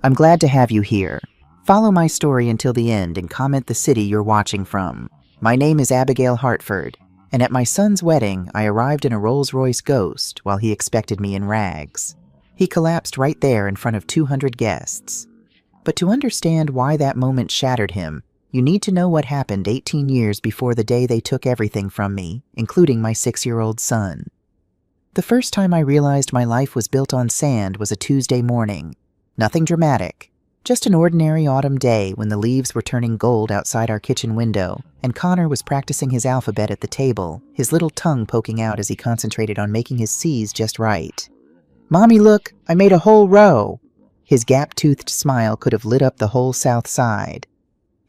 I'm glad to have you here. Follow my story until the end and comment the city you're watching from. My name is Abigail Hartford, and at my son's wedding, I arrived in a Rolls-Royce Ghost while he expected me in rags. He collapsed right there in front of 200 guests. But to understand why that moment shattered him, you need to know what happened 18 years before the day they took everything from me, including my 6-year-old son. The first time I realized my life was built on sand was a Tuesday morning. Nothing dramatic, just an ordinary autumn day when the leaves were turning gold outside our kitchen window, and Connor was practicing his alphabet at the table, his little tongue poking out as he concentrated on making his C's just right. "Mommy, look, I made a whole row." His gap-toothed smile could have lit up the whole south side.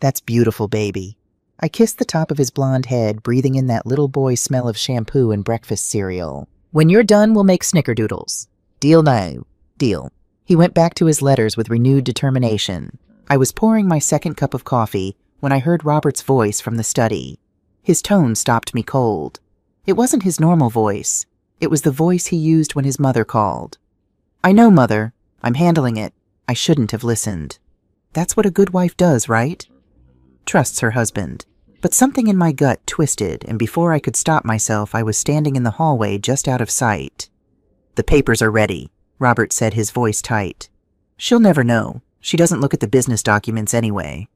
"That's beautiful, baby." I kissed the top of his blonde head, breathing in that little boy smell of shampoo and breakfast cereal. "When you're done, we'll make snickerdoodles. Deal now. Deal." He went back to his letters with renewed determination. I was pouring my second cup of coffee when I heard Robert's voice from the study. His tone stopped me cold. It wasn't his normal voice. It was the voice he used when his mother called. "I know, Mother. I'm handling it. I shouldn't have listened." That's what a good wife does, right? Trusts her husband. But something in my gut twisted, and before I could stop myself, I was standing in the hallway just out of sight. "The papers are ready," Robert said, his voice tight. "She'll never know. She doesn't look at the business documents anyway."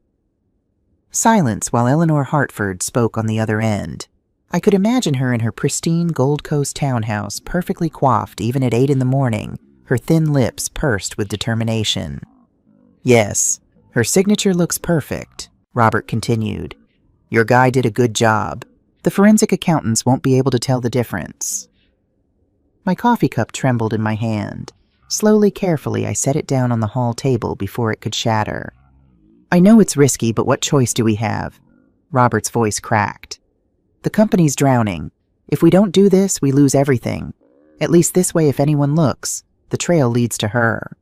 Silence while Eleanor Hartford spoke on the other end. I could imagine her in her pristine Gold Coast townhouse, perfectly coiffed even at 8 in the morning, her thin lips pursed with determination. "Yes, her signature looks perfect," Robert continued. "Your guy did a good job. The forensic accountants won't be able to tell the difference." My coffee cup trembled in my hand. Slowly, carefully, I set it down on the hall table before it could shatter. "I know it's risky, but what choice do we have?" Robert's voice cracked. "The company's drowning. If we don't do this, we lose everything. At least this way, if anyone looks, the trail leads to her."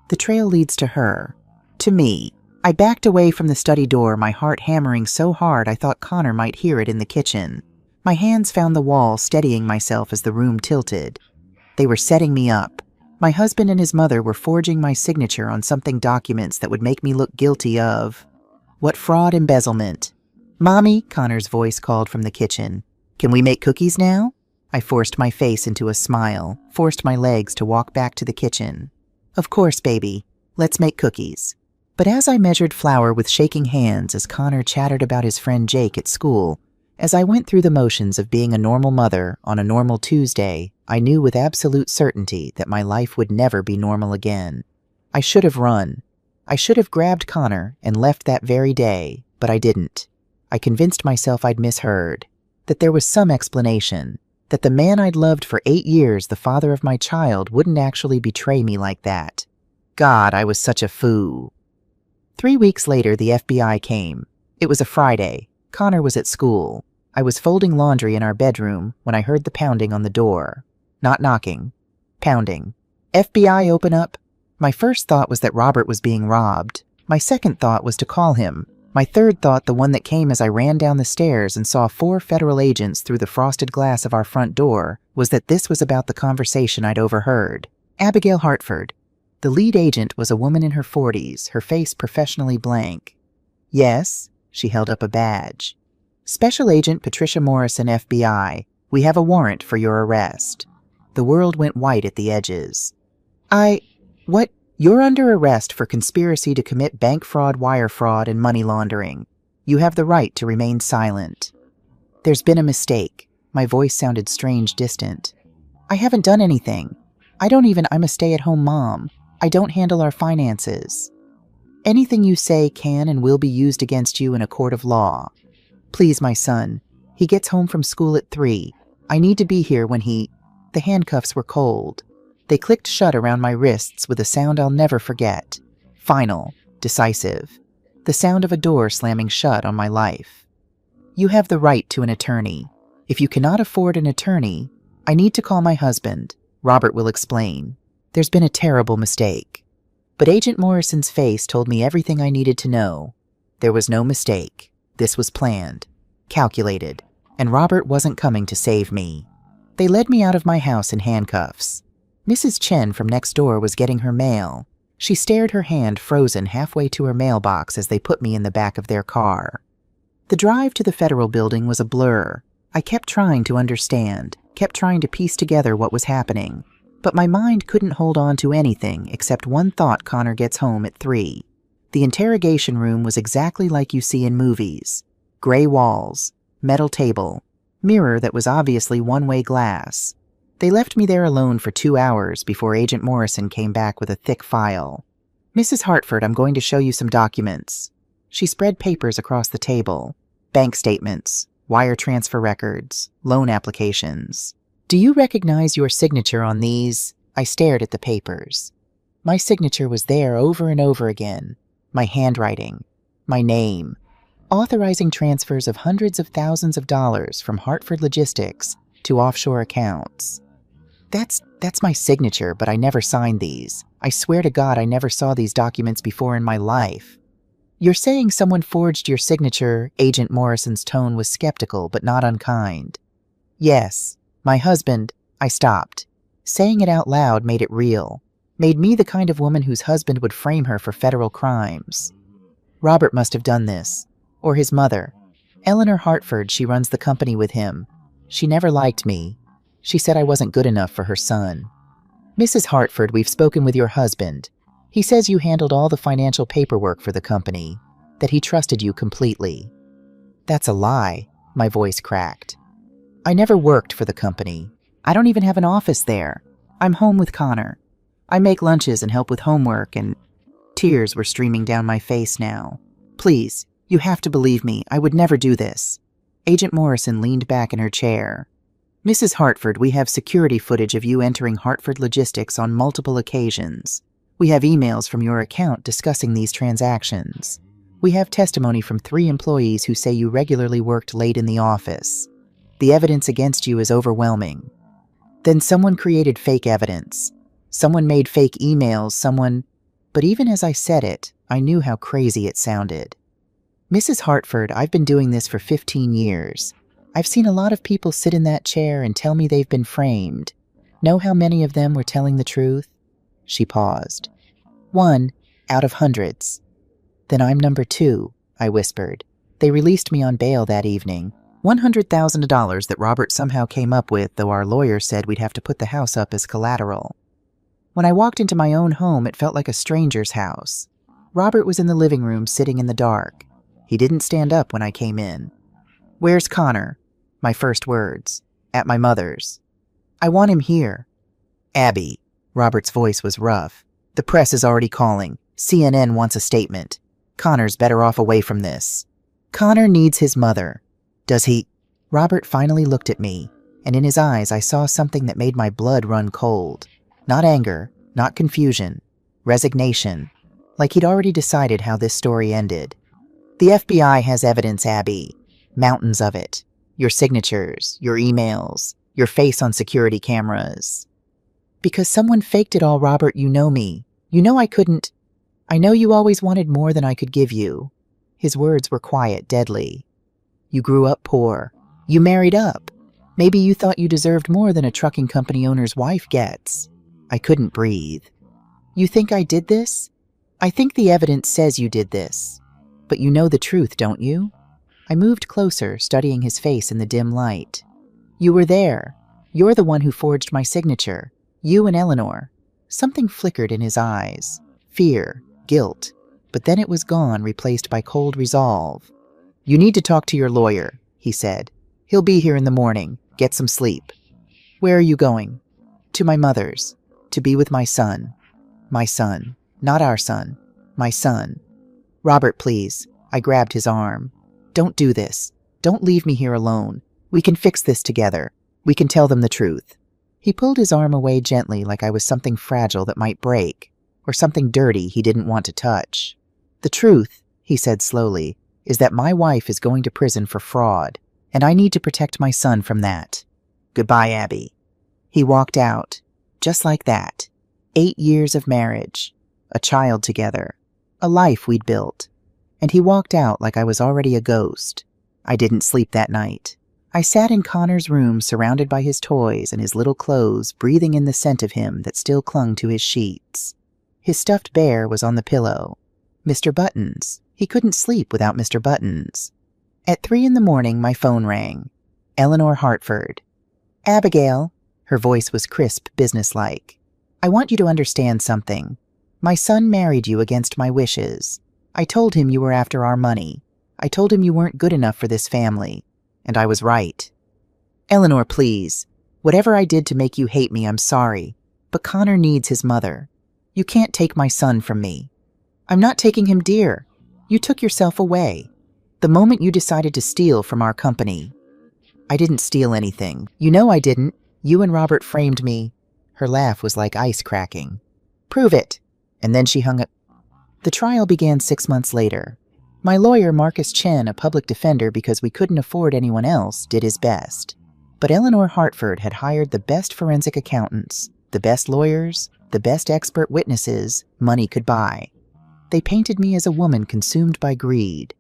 The trail leads to her. To me. I backed away from the study door, my heart hammering so hard I thought Connor might hear it in the kitchen. My hands found the wall, steadying myself as the room tilted. They were setting me up. My husband and his mother were forging my signature on something documents that would make me look guilty of... what, fraud, embezzlement. "Mommy," Connor's voice called from the kitchen. "Can we make cookies now?" I forced my face into a smile, forced my legs to walk back to the kitchen. "Of course, baby. Let's make cookies." But as I measured flour with shaking hands as Connor chattered about his friend Jake at school, as I went through the motions of being a normal mother on a normal Tuesday, I knew with absolute certainty that my life would never be normal again. I should have run. I should have grabbed Connor and left that very day, but I didn't. I convinced myself I'd misheard, that there was some explanation, that the man I'd loved for 8 years, the father of my child, wouldn't actually betray me like that. God, I was such a fool. 3 weeks later, the FBI came. It was a Friday. Connor was at school. I was folding laundry in our bedroom when I heard the pounding on the door. Not knocking. Pounding. "FBI, open up." My first thought was that Robert was being robbed. My second thought was to call him. My third thought, the one that came as I ran down the stairs and saw 4 federal agents through the frosted glass of our front door, was that this was about the conversation I'd overheard. Abigail Hartford. The lead agent was a woman in her 40s, her face professionally blank. "Yes," she held up a badge. "Special Agent Patricia Morrison, FBI. We have a warrant for your arrest." The world went white at the edges. What? You're under arrest for conspiracy to commit bank fraud, wire fraud, and money laundering. You have the right to remain silent." "There's been a mistake." My voice sounded strange, distant. "I haven't done anything. I'm a stay-at-home mom. I don't handle our finances." "Anything you say can and will be used against you in a court of law." "Please, my son. He gets home from school at 3. I need to be here when he..." The handcuffs were cold. They clicked shut around my wrists with a sound I'll never forget. Final. Decisive. The sound of a door slamming shut on my life. "You have the right to an attorney. If you cannot afford an attorney, I need to call my husband. Robert will explain. There's been a terrible mistake." But Agent Morrison's face told me everything I needed to know. There was no mistake. This was planned, calculated, and Robert wasn't coming to save me. They led me out of my house in handcuffs. Mrs. Chen from next door was getting her mail. She stared, her hand frozen halfway to her mailbox as they put me in the back of their car. The drive to the federal building was a blur. I kept trying to understand, kept trying to piece together what was happening. But my mind couldn't hold on to anything except one thought: Connor gets home at 3. The interrogation room was exactly like you see in movies. Gray walls, metal table, mirror that was obviously one-way glass. They left me there alone for 2 hours before Agent Morrison came back with a thick file. "Mrs. Hartford, I'm going to show you some documents." She spread papers across the table. Bank statements, wire transfer records, loan applications. "Do you recognize your signature on these?" I stared at the papers. My signature was there over and over again. My handwriting. My name. Authorizing transfers of hundreds of thousands of dollars from Hartford Logistics to offshore accounts. That's my signature, but I never signed these. I swear to God I never saw these documents before in my life. "You're saying someone forged your signature?" Agent Morrison's tone was skeptical but not unkind. "Yes. My husband." I stopped. Saying it out loud made it real. Made me the kind of woman whose husband would frame her for federal crimes. "Robert must have done this. Or his mother. Eleanor Hartford, she runs the company with him. She never liked me. She said I wasn't good enough for her son." "Mrs. Hartford, we've spoken with your husband. He says you handled all the financial paperwork for the company, that he trusted you completely." "That's a lie," my voice cracked. "I never worked for the company. I don't even have an office there. I'm home with Connor. I make lunches and help with homework," and tears were streaming down my face now. "Please, you have to believe me. I would never do this." Agent Morrison leaned back in her chair. "Mrs. Hartford, we have security footage of you entering Hartford Logistics on multiple occasions. We have emails from your account discussing these transactions. We have testimony from 3 employees who say you regularly worked late in the office. The evidence against you is overwhelming." Then someone created fake evidence. Someone made fake emails, But even as I said it, I knew how crazy it sounded. "Mrs. Hartford, I've been doing this for 15 years. I've seen a lot of people sit in that chair and tell me they've been framed. Know how many of them were telling the truth?" She paused. "1 out of hundreds." "Then I'm number 2, I whispered. "They released me on bail that evening. $100,000 that Robert somehow came up with, though our lawyer said we'd have to put the house up as collateral. When I walked into my own home, it felt like a stranger's house. Robert was in the living room, sitting in the dark. He didn't stand up when I came in. "Where's Connor?" My first words. "At my mother's." "I want him here." "Abby." Robert's voice was rough. "The press is already calling. CNN wants a statement. Connor's better off away from this. Connor needs his mother. Does he?" Robert finally looked at me, and in his eyes I saw something that made my blood run cold. Not anger, not confusion. Resignation. Like he'd already decided how this story ended. "The FBI has evidence, Abby. Mountains of it. Your signatures, your emails, your face on security cameras." "Because someone faked it all, Robert. You know me. You know I couldn't. I know you always wanted more than I could give you." His words were quiet, deadly. "You grew up poor. You married up. Maybe you thought you deserved more than a trucking company owner's wife gets." I couldn't breathe. "You think I did this?" "I think the evidence says you did this. But you know the truth, don't you?" I moved closer, studying his face in the dim light. "You were there. You're the one who forged my signature. You and Eleanor." Something flickered in his eyes. Fear, guilt. But then it was gone, replaced by cold resolve. "You need to talk to your lawyer," he said. "He'll be here in the morning. Get some sleep." "Where are you going?" "To my mother's. To be with my son." "My son. Not our son. My son." "Robert, please." I grabbed his arm. "Don't do this. Don't leave me here alone. We can fix this together. We can tell them the truth." He pulled his arm away gently, like I was something fragile that might break, or something dirty he didn't want to touch. "The truth," he said slowly, "is that my wife is going to prison for fraud, and I need to protect my son from that. Goodbye, Abby." He walked out. Just like that. 8 years of marriage. A child together. A life we'd built. And he walked out like I was already a ghost. I didn't sleep that night. I sat in Connor's room, surrounded by his toys and his little clothes, breathing in the scent of him that still clung to his sheets. His stuffed bear was on the pillow. Mr. Buttons. He couldn't sleep without Mr. Buttons. At 3 in the morning, my phone rang. Eleanor Hartford. Abigail. Her voice was crisp, businesslike. I want you to understand something. My son married you against my wishes. I told him you were after our money. I told him you weren't good enough for this family. And I was right. Eleanor, please. Whatever I did to make you hate me, I'm sorry. But Connor needs his mother. You can't take my son from me. I'm not taking him, dear. You took yourself away. The moment you decided to steal from our company. I didn't steal anything. You know I didn't. You and Robert framed me. Her laugh was like ice cracking. Prove it. And then she hung up. The trial began 6 months later. My lawyer, Marcus Chen, a public defender because we couldn't afford anyone else, did his best. But Eleanor Hartford had hired the best forensic accountants, the best lawyers, the best expert witnesses money could buy. They painted me as a woman consumed by greed,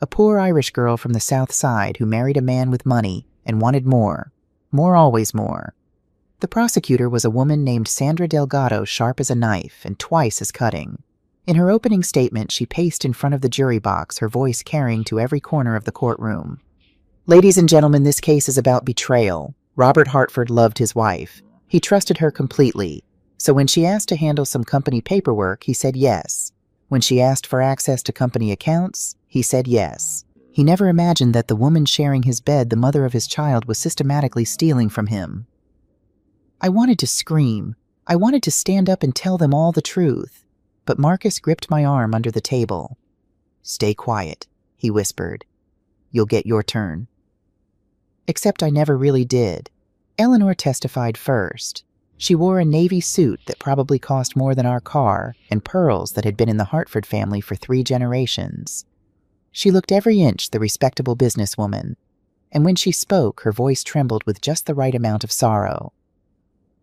a poor Irish girl from the South Side who married a man with money and wanted more, always more. The prosecutor was a woman named Sandra Delgado, sharp as a knife and twice as cutting. In her opening statement, she paced in front of the jury box, her voice carrying to every corner of the courtroom. Ladies and gentlemen, this case is about betrayal. Robert Hartford loved his wife. He trusted her completely. So when she asked to handle some company paperwork, he said yes. When she asked for access to company accounts, he said yes. He never imagined that the woman sharing his bed, the mother of his child, was systematically stealing from him. I wanted to scream. I wanted to stand up and tell them all the truth. But Marcus gripped my arm under the table. Stay quiet, he whispered. You'll get your turn. Except I never really did. Eleanor testified first. She wore a navy suit that probably cost more than our car and pearls that had been in the Hartford family for 3 generations. She looked every inch the respectable businesswoman, and when she spoke, her voice trembled with just the right amount of sorrow.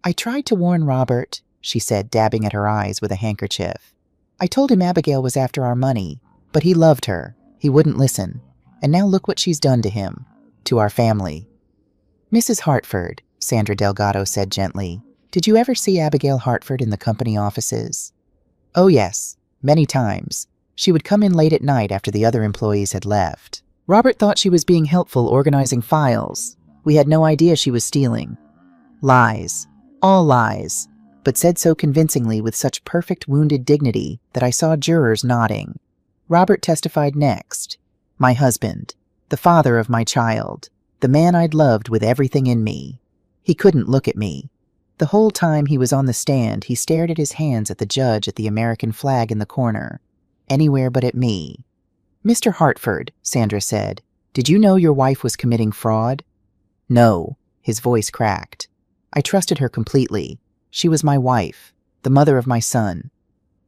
I tried to warn Robert, she said, dabbing at her eyes with a handkerchief. I told him Abigail was after our money, but he loved her. He wouldn't listen. And now look what she's done to him, to our family. Mrs. Hartford, Sandra Delgado said gently, did you ever see Abigail Hartford in the company offices? Oh yes, many times. She would come in late at night after the other employees had left. Robert thought she was being helpful organizing files. We had no idea she was stealing. Lies. All lies. But said so convincingly with such perfect wounded dignity that I saw jurors nodding. Robert testified next. My husband. The father of my child. The man I'd loved with everything in me. He couldn't look at me. The whole time he was on the stand, he stared at his hands at the judge at the American flag in the corner. Anywhere but at me. Mr. Hartford, Sandra said, did you know your wife was committing fraud? No, his voice cracked. I trusted her completely. She was my wife, the mother of my son.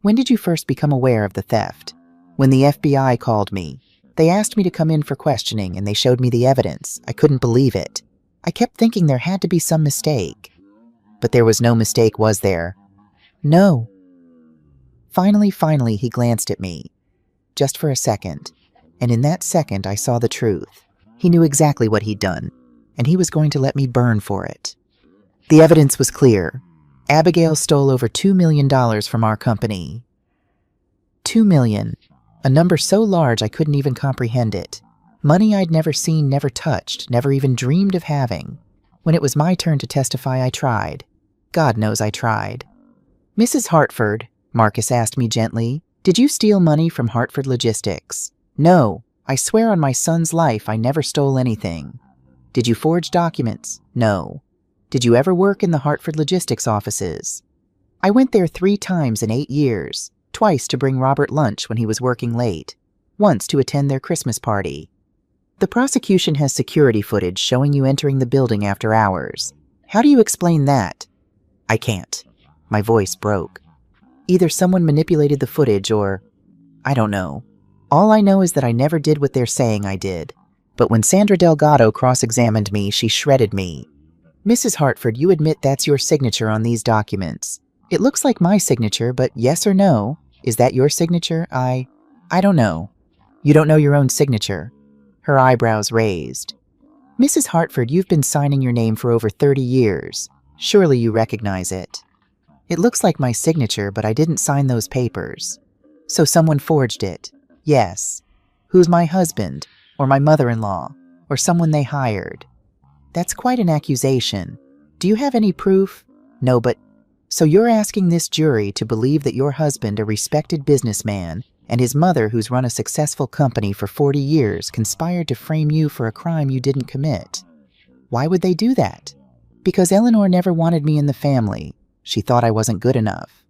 When did you first become aware of the theft? When the FBI called me. They asked me to come in for questioning and they showed me the evidence. I couldn't believe it. I kept thinking there had to be some mistake. But there was no mistake, was there? No. Finally, he glanced at me. Just for a second. And in that second, I saw the truth. He knew exactly what he'd done, and he was going to let me burn for it. The evidence was clear. Abigail stole over $2 million from our company. $2 million. A number so large I couldn't even comprehend it. Money I'd never seen, never touched, never even dreamed of having. When it was my turn to testify, I tried. God knows I tried. Mrs. Hartford, Marcus asked me gently, did you steal money from Hartford Logistics? No, I swear on my son's life I never stole anything. Did you forge documents? No. Did you ever work in the Hartford Logistics offices? I went there 3 times in 8 years, twice to bring Robert lunch when he was working late, once to attend their Christmas party. The prosecution has security footage showing you entering the building after hours. How do you explain that? I can't. My voice broke. Either someone manipulated the footage or... I don't know. All I know is that I never did what they're saying I did. But when Sandra Delgado cross-examined me, she shredded me. Mrs. Hartford, you admit that's your signature on these documents. It looks like my signature, but yes or no? Is that your signature? I don't know. You don't know your own signature. Her eyebrows raised. Mrs. Hartford, you've been signing your name for over 30 years. Surely you recognize it. It looks like my signature, but I didn't sign those papers. So someone forged it. Yes. Who's my husband, or my mother-in-law, or someone they hired? That's quite an accusation. Do you have any proof? No, but... So you're asking this jury to believe that your husband, a respected businessman, and his mother, who's run a successful company for 40 years, conspired to frame you for a crime you didn't commit. Why would they do that? Because Eleanor never wanted me in the family. She thought I wasn't good enough.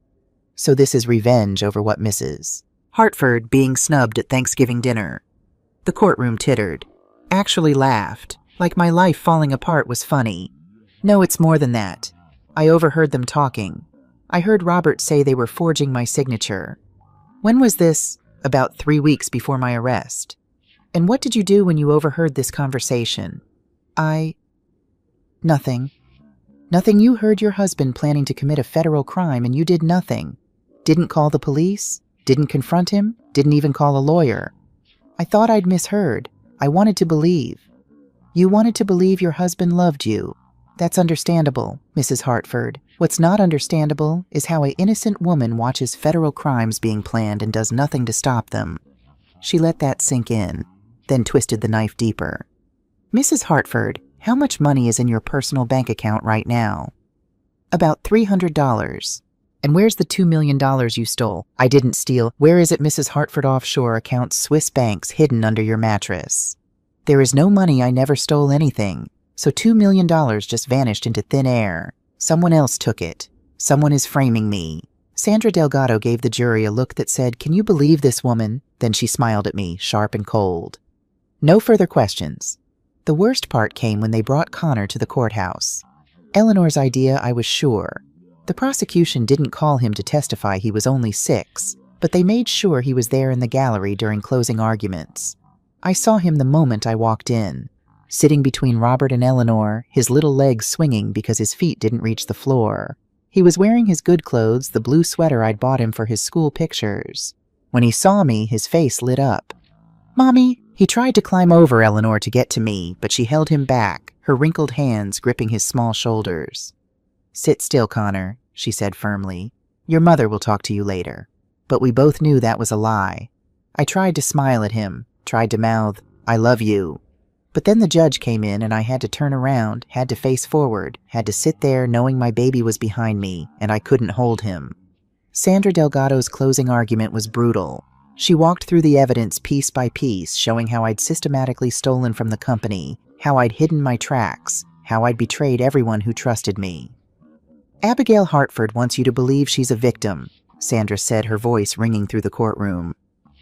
So this is revenge over what Mrs. Hartford being snubbed at Thanksgiving dinner. The courtroom tittered. Actually laughed, like my life falling apart was funny. No, it's more than that. I overheard them talking. I heard Robert say they were forging my signature. When was this? About 3 weeks before my arrest. And what did you do when you overheard this conversation? Nothing. Nothing. You heard your husband planning to commit a federal crime and you did nothing. Didn't call the police? Didn't confront him? Didn't even call a lawyer? I thought I'd misheard. I wanted to believe. You wanted to believe your husband loved you. That's understandable, Mrs. Hartford. What's not understandable is how an innocent woman watches federal crimes being planned and does nothing to stop them. She let that sink in, then twisted the knife deeper. Mrs. Hartford, how much money is in your personal bank account right now? About $300. And where's the $2 million you stole? I didn't steal. Where is it, Mrs. Hartford? Offshore accounts, Swiss banks hidden under your mattress. There is no money. I never stole anything. So $2 million just vanished into thin air. Someone else took it. Someone is framing me. Sandra Delgado gave the jury a look that said, "Can you believe this woman?" Then she smiled at me, sharp and cold. No further questions. The worst part came when they brought Connor to the courthouse. Eleanor's idea, I was sure. The prosecution didn't call him to testify. He was only 6, but they made sure he was there in the gallery during closing arguments. I saw him the moment I walked in. Sitting between Robert and Eleanor, his little legs swinging because his feet didn't reach the floor. He was wearing his good clothes, the blue sweater I'd bought him for his school pictures. When he saw me, his face lit up. "Mommy!" He tried to climb over Eleanor to get to me, but she held him back, her wrinkled hands gripping his small shoulders. "Sit still, Connor," she said firmly. "Your mother will talk to you later." But we both knew that was a lie. I tried to smile at him, tried to mouth, "I love you." But then the judge came in and I had to turn around, had to face forward, had to sit there knowing my baby was behind me and I couldn't hold him. Sandra Delgado's closing argument was brutal. She walked through the evidence piece by piece, showing how I'd systematically stolen from the company, how I'd hidden my tracks, how I'd betrayed everyone who trusted me. "Abigail Hartford wants you to believe she's a victim," Sandra said, her voice ringing through the courtroom.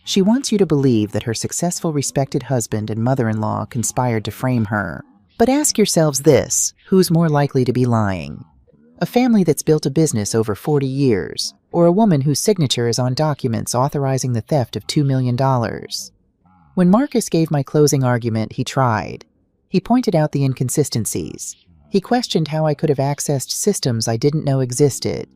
"She wants you to believe that her successful, respected husband and mother-in-law conspired to frame her. But ask yourselves this, who's more likely to be lying? A family that's built a business over 40 years, or a woman whose signature is on documents authorizing the theft of $2 million? When Marcus gave my closing argument, he tried. He pointed out the inconsistencies. He questioned how I could have accessed systems I didn't know existed.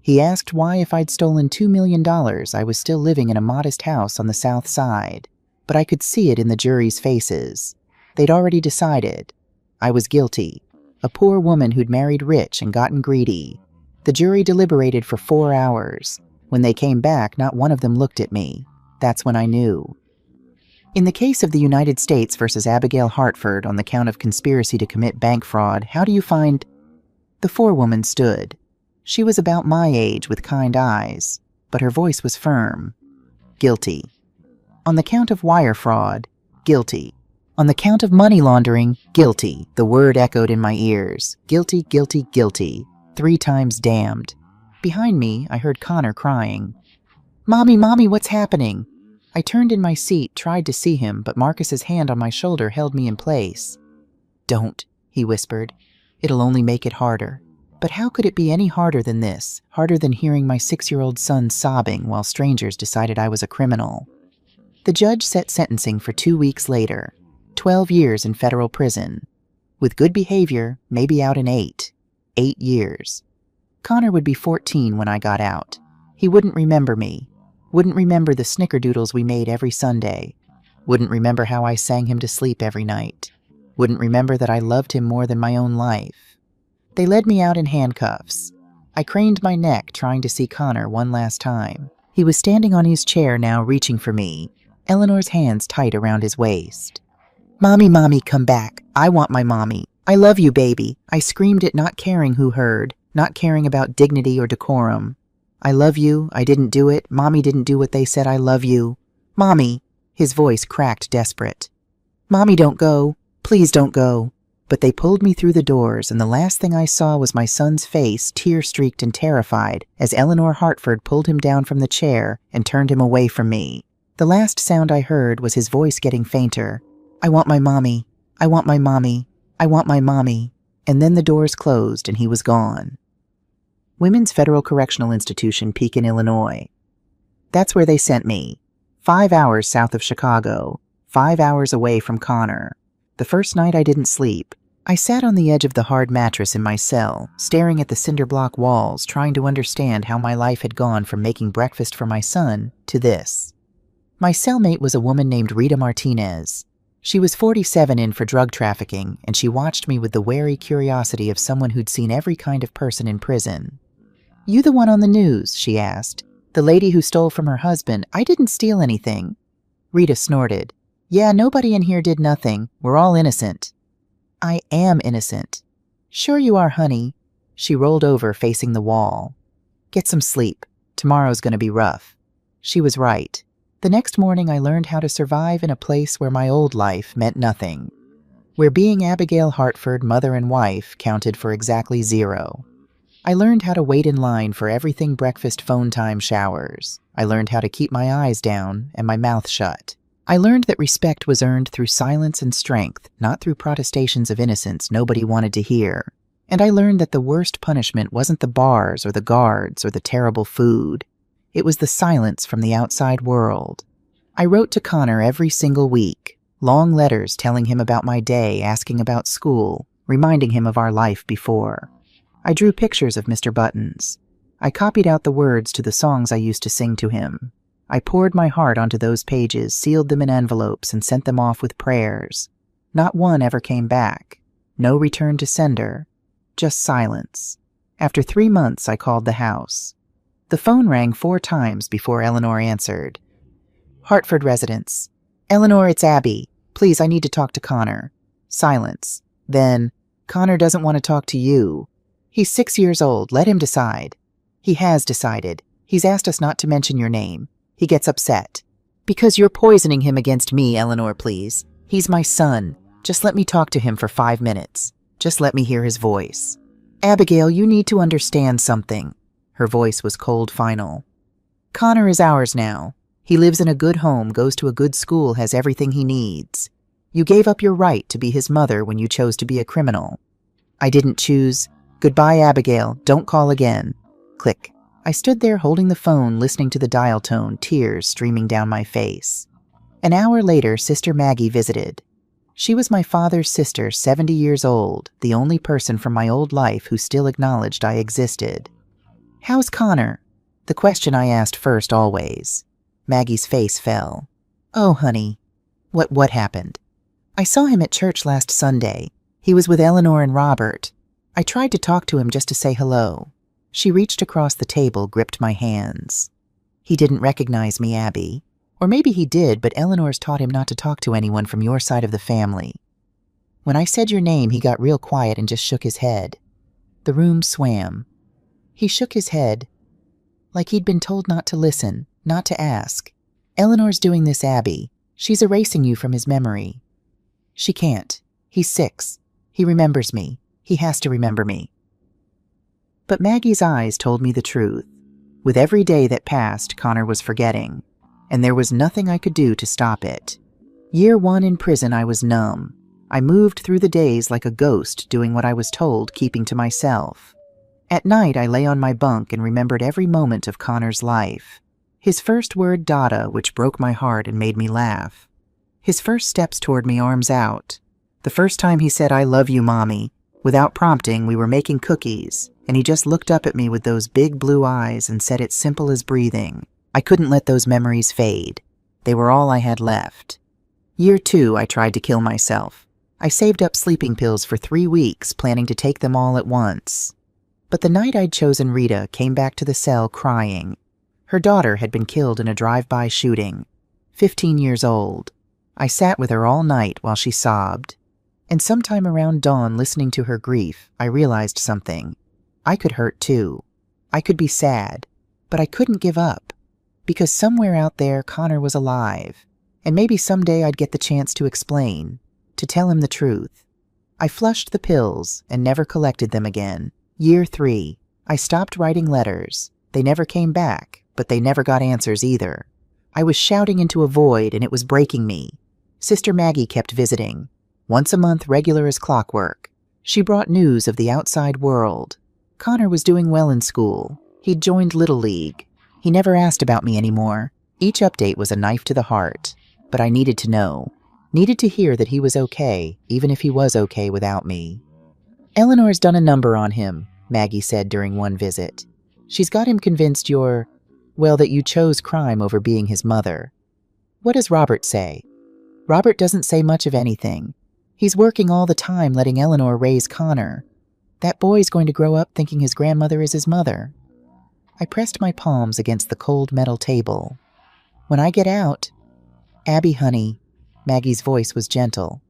He asked why, if I'd stolen $2 million, I was still living in a modest house on the South Side. But I could see it in the jury's faces. They'd already decided. I was guilty. A poor woman who'd married rich and gotten greedy. The jury deliberated for 4 hours. When they came back, not one of them looked at me. That's when I knew. In the case of the United States versus Abigail Hartford on the count of conspiracy to commit bank fraud, how do you find... The forewoman stood. She was about my age with kind eyes, but her voice was firm. Guilty. On the count of wire fraud, guilty. On the count of money laundering, guilty. The word echoed in my ears. Guilty, guilty, guilty. 3 times damned. Behind me, I heard Connor crying. "Mommy, Mommy, what's happening?" I turned in my seat, tried to see him, but Marcus's hand on my shoulder held me in place. "Don't," he whispered. "It'll only make it harder." But how could it be any harder than this? Harder than hearing my 6-year-old son sobbing while strangers decided I was a criminal. The judge set sentencing for 2 weeks later. 12 years in federal prison. With good behavior, maybe out in 8. 8 years. Connor would be 14 when I got out. He wouldn't remember me. Wouldn't remember the snickerdoodles we made every Sunday. Wouldn't remember how I sang him to sleep every night. Wouldn't remember that I loved him more than my own life. They led me out in handcuffs. I craned my neck, trying to see Connor one last time. He was standing on his chair now, reaching for me, Eleanor's hands tight around his waist. "Mommy, mommy, come back. I want my mommy. I love you, baby," I screamed it, not caring who heard, not caring about dignity or decorum. "I love you. I didn't do it. Mommy didn't do what they said. I love you. Mommy." His voice cracked, desperate. "Mommy, don't go. Please don't go." But they pulled me through the doors, and the last thing I saw was my son's face, tear-streaked and terrified, as Eleanor Hartford pulled him down from the chair and turned him away from me. The last sound I heard was his voice getting fainter. "I want my mommy. I want my mommy. I want my mommy." And then the doors closed and he was gone. Women's Federal Correctional Institution, Pekin, Illinois. That's where they sent me. 5 hours south of Chicago, 5 hours away from Connor. The first night I didn't sleep. I sat on the edge of the hard mattress in my cell, staring at the cinder block walls, trying to understand how my life had gone from making breakfast for my son to this. My cellmate was a woman named Rita Martinez. She was 47 in for drug trafficking, and she watched me with the wary curiosity of someone who'd seen every kind of person in prison. "You the one on the news?" she asked. "The lady who stole from her husband?" "I didn't steal anything." Rita snorted. "Yeah, nobody in here did nothing. We're all innocent." "I am innocent." "Sure you are, honey." She rolled over, facing the wall. "Get some sleep. Tomorrow's going to be rough." She was right. The next morning I learned how to survive in a place where my old life meant nothing. Where being Abigail Hartford, mother and wife, counted for exactly 0. I learned how to wait in line for everything: breakfast, phone time, showers. I learned how to keep my eyes down and my mouth shut. I learned that respect was earned through silence and strength, not through protestations of innocence nobody wanted to hear. And I learned that the worst punishment wasn't the bars or the guards or the terrible food. It was the silence from the outside world. I wrote to Connor every single week, long letters telling him about my day, asking about school, reminding him of our life before. I drew pictures of Mr. Buttons. I copied out the words to the songs I used to sing to him. I poured my heart onto those pages, sealed them in envelopes, and sent them off with prayers. Not one ever came back. No return to sender. Just silence. After 3 months, I called the house. The phone rang 4 times before Eleanor answered. "Hartford residence." "Eleanor, it's Abby. Please, I need to talk to Connor." Silence. Then, "Connor doesn't want to talk to you. He's 6 years old. Let him decide." "He has decided. He's asked us not to mention your name. He gets upset." "Because you're poisoning him against me, Eleanor, please. He's my son. Just let me talk to him for 5 minutes. Just let me hear his voice." "Abigail, you need to understand something." Her voice was cold, final. "Connor is ours now. He lives in a good home, goes to a good school, has everything he needs. You gave up your right to be his mother when you chose to be a criminal." "I didn't choose. Goodbye, Abigail. Don't call again." Click. I stood there holding the phone, listening to the dial tone, tears streaming down my face. An hour later, Sister Maggie visited. She was my father's sister, 70 years old, the only person from my old life who still acknowledged I existed. "How's Connor?" The question I asked first always. Maggie's face fell. "Oh, honey." What happened?" "I saw him at church last Sunday. He was with Eleanor and Robert. I tried to talk to him just to say hello." She reached across the table, gripped my hands. "He didn't recognize me, Abby. Or maybe he did, but Eleanor's taught him not to talk to anyone from your side of the family. When I said your name, he got real quiet and just shook his head." The room swam. He shook his head, like he'd been told not to listen, not to ask. "Eleanor's doing this, Abby. She's erasing you from his memory." "She can't. He's 6. He remembers me. He has to remember me." But Maggie's eyes told me the truth. With every day that passed, Connor was forgetting, and there was nothing I could do to stop it. Year 1 in prison, I was numb. I moved through the days like a ghost, doing what I was told, keeping to myself. At night, I lay on my bunk and remembered every moment of Connor's life. His first word, Dada, which broke my heart and made me laugh. His first steps toward me, arms out. The first time he said, "I love you, Mommy." Without prompting, we were making cookies, and he just looked up at me with those big blue eyes and said it simple as breathing. I couldn't let those memories fade. They were all I had left. Year 2, I tried to kill myself. I saved up sleeping pills for 3 weeks, planning to take them all at once. But the night I'd chosen Rita came back to the cell crying. Her daughter had been killed in a drive-by shooting, 15 years old. I sat with her all night while she sobbed. And sometime around dawn, listening to her grief, I realized something. I could hurt too. I could be sad, but I couldn't give up. Because somewhere out there, Connor was alive. And maybe someday I'd get the chance to explain, to tell him the truth. I flushed the pills and never collected them again. Year 3. I stopped writing letters. They never came back, but they never got answers either. I was shouting into a void and it was breaking me. Sister Maggie kept visiting. Once a month, regular as clockwork. She brought news of the outside world. Connor was doing well in school. He'd joined Little League. He never asked about me anymore. Each update was a knife to the heart. But I needed to know. Needed to hear that he was okay, even if he was okay without me. Eleanor's done a number on him, Maggie said during one visit. She's got him convinced that you chose crime over being his mother. What does Robert say? Robert doesn't say much of anything. He's working all the time letting Eleanor raise Connor. That boy's going to grow up thinking his grandmother is his mother. I pressed my palms against the cold metal table. When I get out... Abby, honey, Maggie's voice was gentle.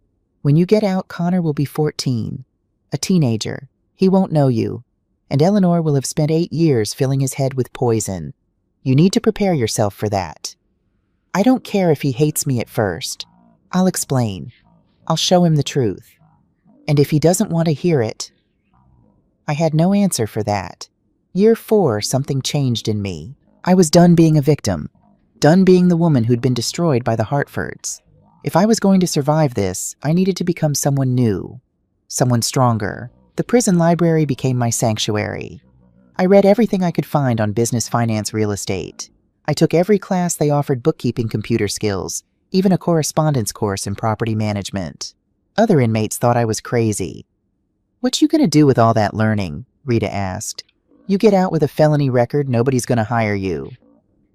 When you get out, Connor will be 14. A teenager. He won't know you. And Eleanor will have spent 8 years filling his head with poison. You need to prepare yourself for that. I don't care if he hates me at first. I'll explain. I'll show him the truth. And if he doesn't want to hear it... I had no answer for that. Year 4, something changed in me. I was done being a victim. Done being the woman who'd been destroyed by the Hartfords. If I was going to survive this, I needed to become someone new. Someone stronger. The prison library became my sanctuary. I read everything I could find on business, finance, real estate. I took every class they offered bookkeeping, computer skills, even a correspondence course in property management. Other inmates thought I was crazy. What you gonna do with all that learning? Rita asked. You get out with a felony record, nobody's gonna hire you.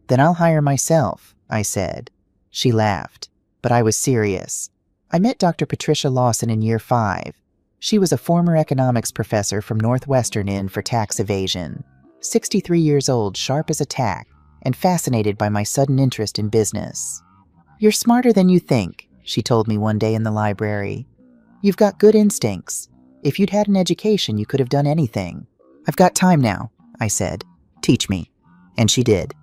Then I'll hire myself, I said. She laughed, but I was serious. I met Dr. Patricia Lawson in year 5. She was a former economics professor from Northwestern in for tax evasion. 63 years old, sharp as a tack, and fascinated by my sudden interest in business. You're smarter than you think, she told me one day in the library. You've got good instincts. If you'd had an education, you could have done anything. I've got time now, I said. Teach me. And she did.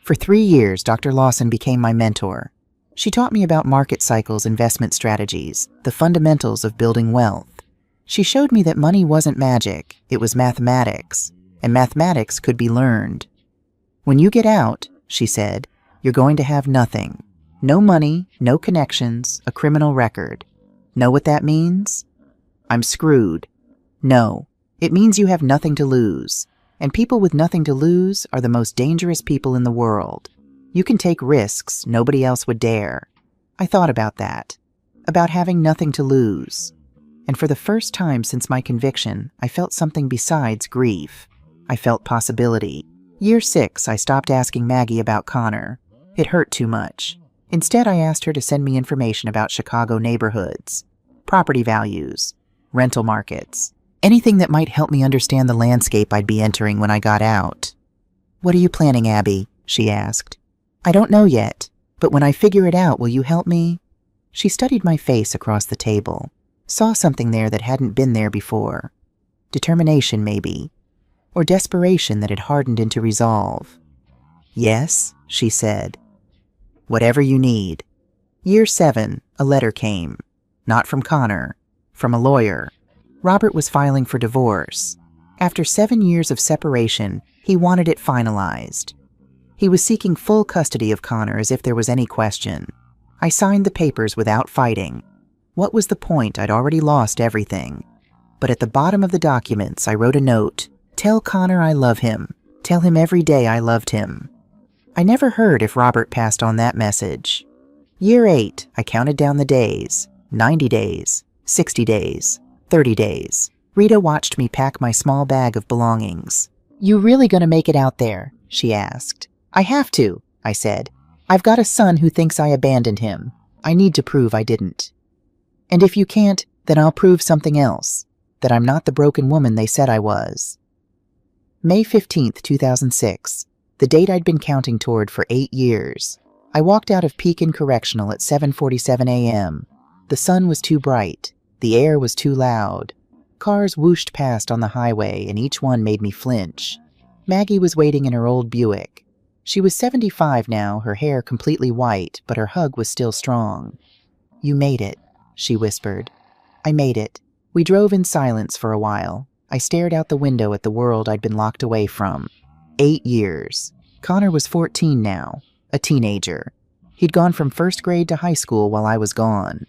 For 3 years, Dr. Lawson became my mentor. She taught me about market cycles, investment strategies, the fundamentals of building wealth. She showed me that money wasn't magic, it was mathematics, and mathematics could be learned. When you get out, she said, you're going to have nothing. No money, no connections, a criminal record. Know what that means? I'm screwed. No, it means you have nothing to lose. And people with nothing to lose are the most dangerous people in the world. You can take risks nobody else would dare. I thought about that. About having nothing to lose. And for the first time since my conviction, I felt something besides grief. I felt possibility. Year 6, I stopped asking Maggie about Connor. It hurt too much. Instead, I asked her to send me information about Chicago neighborhoods, property values, rental markets, anything that might help me understand the landscape I'd be entering when I got out. What are you planning, Abby? She asked. I don't know yet, but when I figure it out, will you help me? She studied my face across the table, saw something there that hadn't been there before. Determination, maybe, or desperation that had hardened into resolve. Yes, she said. Whatever you need. Year 7, a letter came. Not from Connor, from a lawyer. Robert was filing for divorce. After 7 years of separation, he wanted it finalized. He was seeking full custody of Connor as if there was any question. I signed the papers without fighting. What was the point? I'd already lost everything. But at the bottom of the documents, I wrote a note. Tell Connor I love him. Tell him every day I loved him. I never heard if Robert passed on that message. Year 8, I counted down the days. 90 days, 60 days, 30 days. Rita watched me pack my small bag of belongings. You really gonna make it out there? She asked. I have to, I said. I've got a son who thinks I abandoned him. I need to prove I didn't. And if you can't, then I'll prove something else. That I'm not the broken woman they said I was. May 15th, 2006, the date I'd been counting toward for 8 years. I walked out of Pekin Correctional at 7:47 a.m. The sun was too bright. The air was too loud. Cars whooshed past on the highway, and each one made me flinch. Maggie was waiting in her old Buick. She was 75 now, her hair completely white, but her hug was still strong. "You made it," she whispered. I made it. We drove in silence for a while. I stared out the window at the world I'd been locked away from. 8 years. Connor was 14 now, a teenager. He'd gone from first grade to high school while I was gone.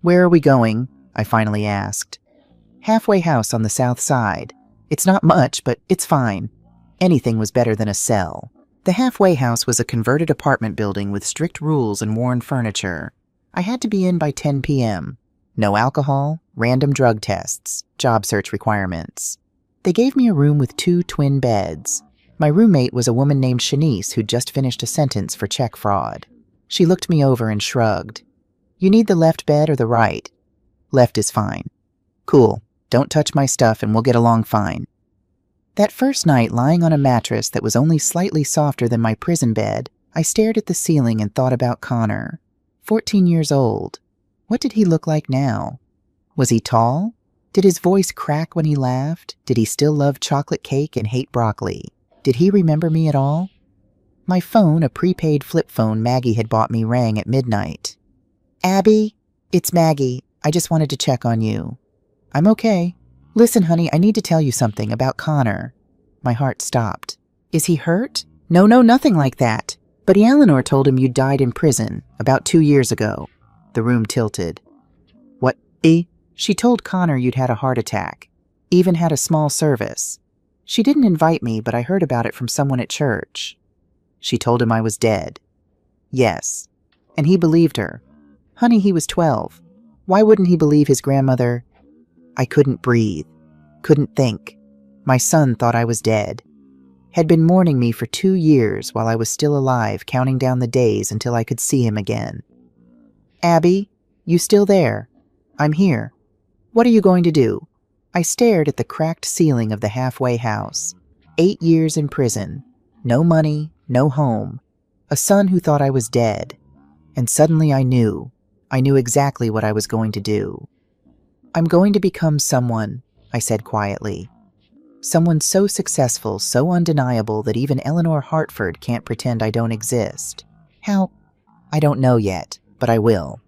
"Where are we going?" I finally asked. "Halfway house on the south side. It's not much, but it's fine." Anything was better than a cell. The halfway house was a converted apartment building with strict rules and worn furniture. I had to be in by 10 p.m. No alcohol, random drug tests, job search requirements. They gave me a room with 2 twin beds. My roommate was a woman named Shanice who'd just finished a sentence for check fraud. She looked me over and shrugged. "You need the left bed or the right?" "Left is fine." "Cool. Don't touch my stuff and we'll get along fine." That first night, lying on a mattress that was only slightly softer than my prison bed, I stared at the ceiling and thought about Connor. 14 years old. What did he look like now? Was he tall? Did his voice crack when he laughed? Did he still love chocolate cake and hate broccoli? Did he remember me at all? My phone, a prepaid flip phone Maggie had bought me, rang at midnight. "Abby, it's Maggie. I just wanted to check on you." "I'm okay." "Listen, honey, I need to tell you something about Connor." My heart stopped. "Is he hurt?" No, nothing like that. But Eleanor told him you died in prison about 2 years ago." The room tilted. "What, She told Connor you'd had a heart attack. Even had a small service. She didn't invite me, but I heard about it from someone at church." "She told him I was dead." "Yes. And he believed her." "Honey, he was 12. Why wouldn't he believe his grandmother?" I couldn't breathe. Couldn't think. My son thought I was dead. Had been mourning me for 2 years while I was still alive, counting down the days until I could see him again. "Abby, you still there?" "I'm here." "What are you going to do?" I stared at the cracked ceiling of the halfway house. 8 years in prison. No money, no home. A son who thought I was dead. And suddenly I knew. I knew exactly what I was going to do. "I'm going to become someone," I said quietly. "Someone so successful, so undeniable that even Eleanor Hartford can't pretend I don't exist. How? I don't know yet, but I will."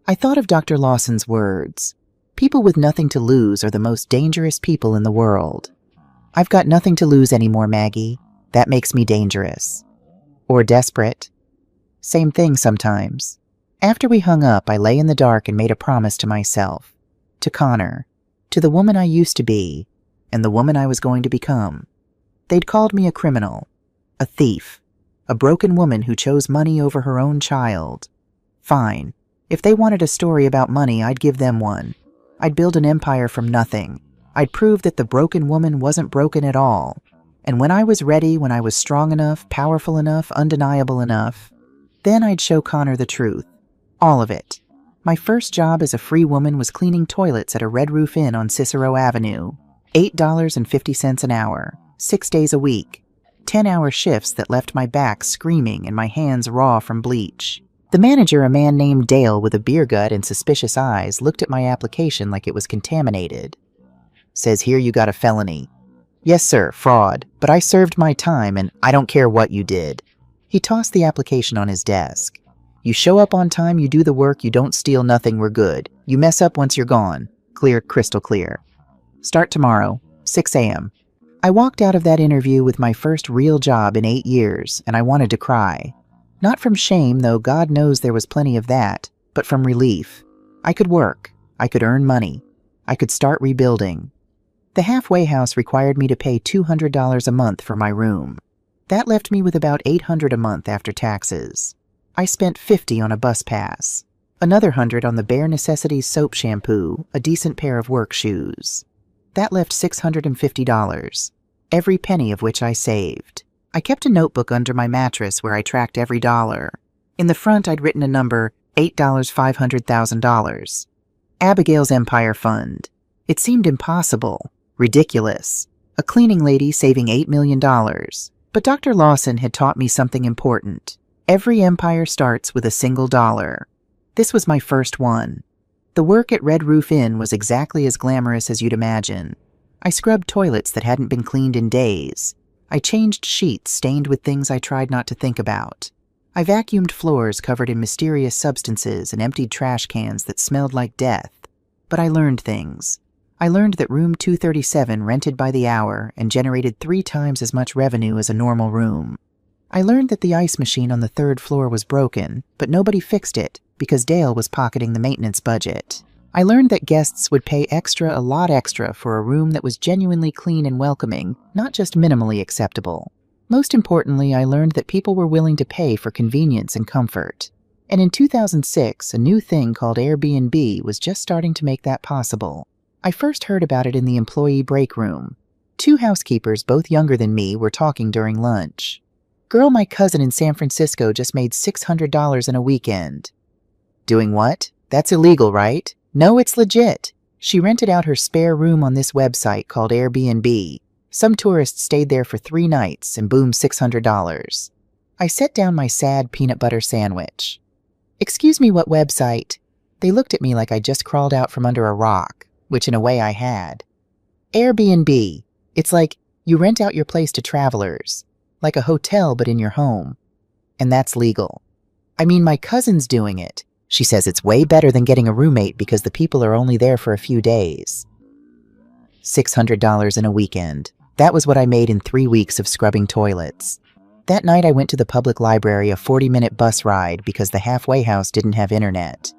I thought of Dr. Lawson's words. People with nothing to lose are the most dangerous people in the world. I've got nothing to lose anymore, Maggie. That makes me dangerous. Or desperate. Same thing sometimes. After we hung up, I lay in the dark and made a promise to myself. To Connor. To the woman I used to be. And the woman I was going to become. They'd called me a criminal. A thief. A broken woman who chose money over her own child. Fine. If they wanted a story about money, I'd give them one. I'd build an empire from nothing. I'd prove that the broken woman wasn't broken at all. And when I was ready, when I was strong enough, powerful enough, undeniable enough, then I'd show Connor the truth. All of it. My first job as a free woman was cleaning toilets at a Red Roof Inn on Cicero Avenue. $8.50 an hour, 6 days a week. 10-hour shifts that left my back screaming and my hands raw from bleach. The manager, a man named Dale with a beer gut and suspicious eyes, looked at my application like it was contaminated. "Says here you got a felony." "Yes, sir, fraud, but I served my time and I don't care what you did." He tossed the application on his desk. "You show up on time, you do the work, you don't steal nothing, we're good. You mess up once you're gone. Clear, crystal clear. Start tomorrow, 6 a.m. I walked out of that interview with my first real job in 8 years, and I wanted to cry. Not from shame, though God knows there was plenty of that, but from relief. I could work. I could earn money. I could start rebuilding. The halfway house required me to pay $200 a month for my room. That left me with about $800 a month after taxes. I spent $50 on a bus pass. Another $100 on the bare necessities soap shampoo, a decent pair of work shoes. That left $650, every penny of which I saved. I kept a notebook under my mattress where I tracked every dollar. In the front, I'd written a number, $8,500,000. Abigail's Empire Fund. It seemed impossible, ridiculous. a cleaning lady saving $8 million. But Dr. Lawson had taught me something important. Every empire starts with a single dollar. This was my first one. The work at Red Roof Inn was exactly as glamorous as you'd imagine. I scrubbed toilets that hadn't been cleaned in days. I changed sheets stained with things I tried not to think about. I vacuumed floors covered in mysterious substances and emptied trash cans that smelled like death. But I learned things. I learned that room 237 rented by the hour and generated 3 times as much revenue as a normal room. I learned that the ice machine on the 3rd floor was broken, but nobody fixed it because Dale was pocketing the maintenance budget. I learned that guests would pay a lot extra for a room that was genuinely clean and welcoming, not just minimally acceptable. Most importantly, I learned that people were willing to pay for convenience and comfort. And in 2006, a new thing called Airbnb was just starting to make that possible. I first heard about it in the employee break room. 2 housekeepers, both younger than me, were talking during lunch. "Girl, my cousin in San Francisco just made $600 in a weekend." "Doing what? That's illegal, right?" "No, it's legit. She rented out her spare room on this website called Airbnb. Some tourists stayed there for 3 nights and boom, $600. I set down my sad peanut butter sandwich. "Excuse me, what website?" They looked at me like I just crawled out from under a rock, which in a way I had. "Airbnb. It's like you rent out your place to travelers. Like a hotel but in your home. And that's legal. I mean, my cousin's doing it. She says it's way better than getting a roommate because the people are only there for a few days." $600 in a weekend. That was what I made in 3 weeks of scrubbing toilets. That night I went to the public library, a 40-minute bus ride because the halfway house didn't have internet.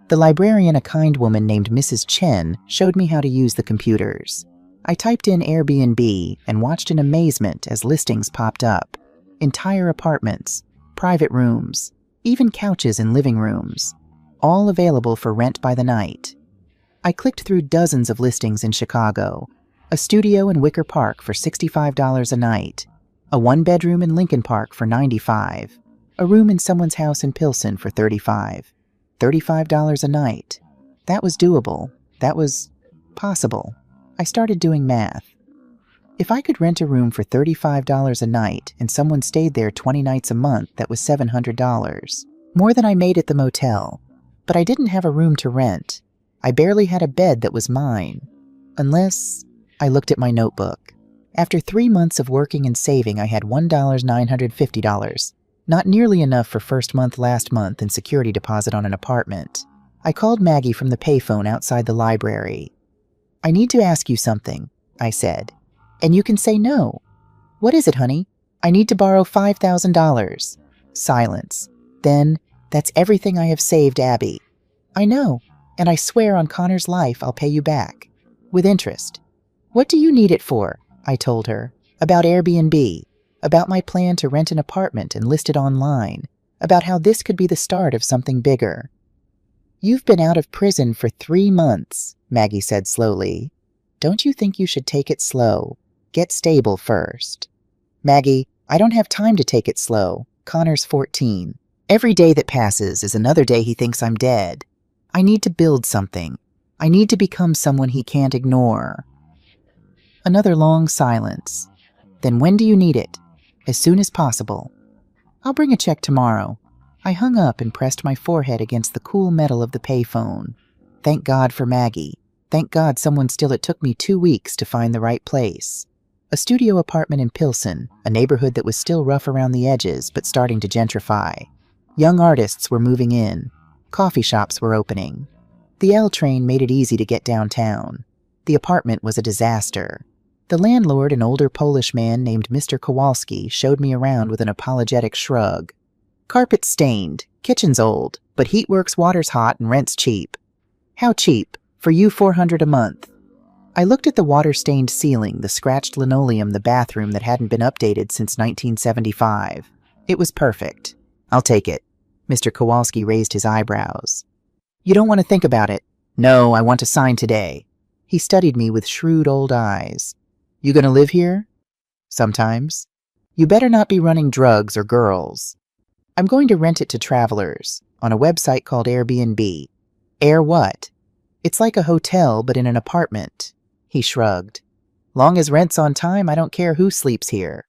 The librarian, a kind woman named Mrs. Chen, showed me how to use the computers. I typed in Airbnb and watched in amazement as listings popped up. Entire apartments, private rooms, even couches in living rooms, all available for rent by the night. I clicked through dozens of listings in Chicago, a studio in Wicker Park for $65 a night, a 1-bedroom in Lincoln Park for $95, a room in someone's house in Pilsen for $35 a night. That was doable. That was possible. I started doing math. If I could rent a room for $35 a night and someone stayed there 20 nights a month, that was $700. More than I made at the motel. But I didn't have a room to rent. I barely had a bed that was mine. Unless I looked at my notebook. After 3 months of working and saving, I had $1,950. Not nearly enough for first month, last month, and security deposit on an apartment. I called Maggie from the payphone outside the library. "I need to ask you something," I said. "And you can say no." "What is it, honey?" "I need to borrow $5,000. Silence. Then, "That's everything I have saved, Abby." "I know, and I swear on Connor's life I'll pay you back. With interest." "What do you need it for?" I told her. About Airbnb. About my plan to rent an apartment and list it online. About how this could be the start of something bigger. "You've been out of prison for 3 months, Maggie said slowly. "Don't you think you should take it slow? Get stable first." "Maggie, I don't have time to take it slow. Connor's 14. Every day that passes is another day he thinks I'm dead. I need to build something. I need to become someone he can't ignore." Another long silence. "Then when do you need it?" "As soon as possible." "I'll bring a check tomorrow." I hung up and pressed my forehead against the cool metal of the payphone. Thank God for Maggie. Thank God someone still. It took me 2 weeks to find the right place. A studio apartment in Pilsen, a neighborhood that was still rough around the edges but starting to gentrify. Young artists were moving in. Coffee shops were opening. The L train made it easy to get downtown. The apartment was a disaster. The landlord, an older Polish man named Mr. Kowalski, showed me around with an apologetic shrug. "Carpet's stained, kitchen's old, but heat works, water's hot, and rent's cheap." "How cheap? For you, $400 a month." I looked at the water-stained ceiling, the scratched linoleum, the bathroom that hadn't been updated since 1975. It was perfect. "I'll take it." Mr. Kowalski raised his eyebrows. "You don't want to think about it?" "No, I want to sign today." He studied me with shrewd old eyes. "You gonna live here?" "Sometimes." "You better not be running drugs or girls." "I'm going to rent it to travelers, on a website called Airbnb." "Air what?" "It's like a hotel, but in an apartment." He shrugged. Long as rent's on time, I don't care who sleeps here.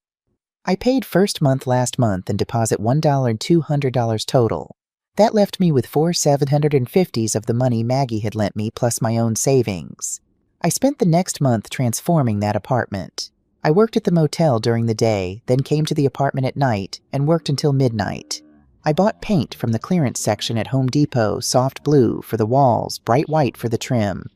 I paid first month last month and deposit $1 and $200 total. That left me with 4 $750s of the money Maggie had lent me plus my own savings. I spent the next month transforming that apartment. I worked at the motel during the day, then came to the apartment at night and worked until midnight. I bought paint from the clearance section at Home Depot, soft blue for the walls, bright white for the trim.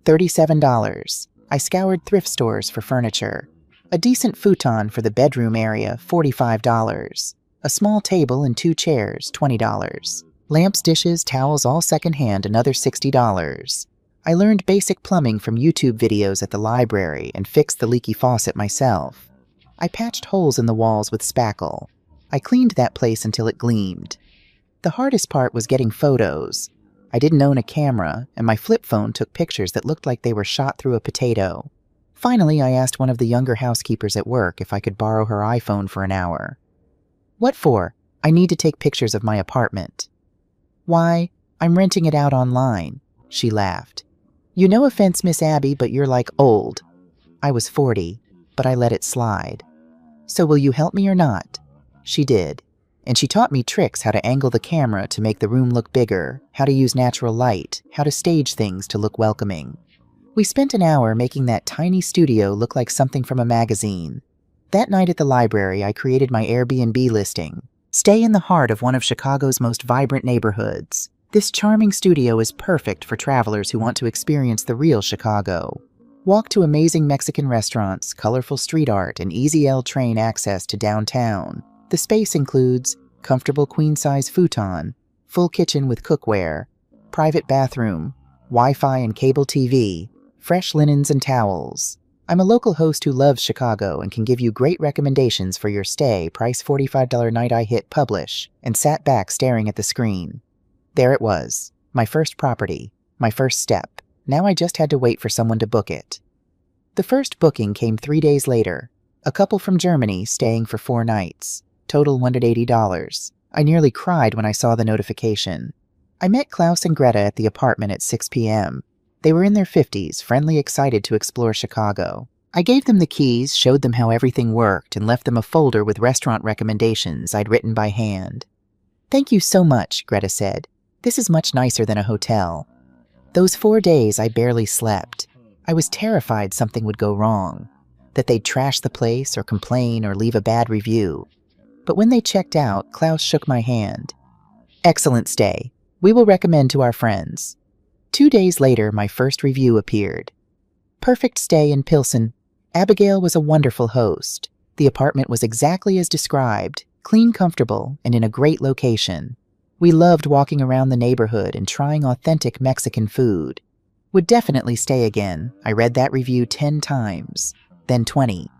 $37. I scoured thrift stores for furniture. A decent futon for the bedroom area, $45. A small table and 2 chairs, $20. Lamps, dishes, towels, all secondhand, another $60. I learned basic plumbing from YouTube videos at the library and fixed the leaky faucet myself. I patched holes in the walls with spackle. I cleaned that place until it gleamed. The hardest part was getting photos. I didn't own a camera, and my flip phone took pictures that looked like they were shot through a potato. Finally, I asked one of the younger housekeepers at work if I could borrow her iPhone for an hour. What for? I need to take pictures of my apartment. Why, I'm renting it out online, she laughed. No offense, Miss Abby, but you're like old. I was 40, but I let it slide. So will you help me or not? She did, and she taught me tricks how to angle the camera to make the room look bigger, how to use natural light, how to stage things to look welcoming. We spent an hour making that tiny studio look like something from a magazine. That night at the library, I created my Airbnb listing. Stay in the heart of one of Chicago's most vibrant neighborhoods. This charming studio is perfect for travelers who want to experience the real Chicago. Walk to amazing Mexican restaurants, colorful street art, and easy L train access to downtown. The space includes comfortable queen-size futon, full kitchen with cookware, private bathroom, Wi-Fi and cable TV, fresh linens and towels. I'm a local host who loves Chicago and can give you great recommendations for your stay. Price $45 night. I hit publish and sat back staring at the screen. There it was, my first property, my first step. Now I just had to wait for someone to book it. The first booking came 3 days later. A couple from Germany staying for 4 nights. Total $180. I nearly cried when I saw the notification. I met Klaus and Greta at the apartment at 6 p.m. They were in their 50s, friendly, excited to explore Chicago. I gave them the keys, showed them how everything worked, and left them a folder with restaurant recommendations I'd written by hand. "Thank you so much," Greta said. "This is much nicer than a hotel." Those 4 days I barely slept. I was terrified something would go wrong, that they'd trash the place or complain or leave a bad review. But when they checked out, Klaus shook my hand. "Excellent stay. We will recommend to our friends." 2 days later, my first review appeared. "Perfect stay in Pilsen. Abigail was a wonderful host. The apartment was exactly as described, clean, comfortable, and in a great location. We loved walking around the neighborhood and trying authentic Mexican food. Would definitely stay again." I read that review 10 times, then 20.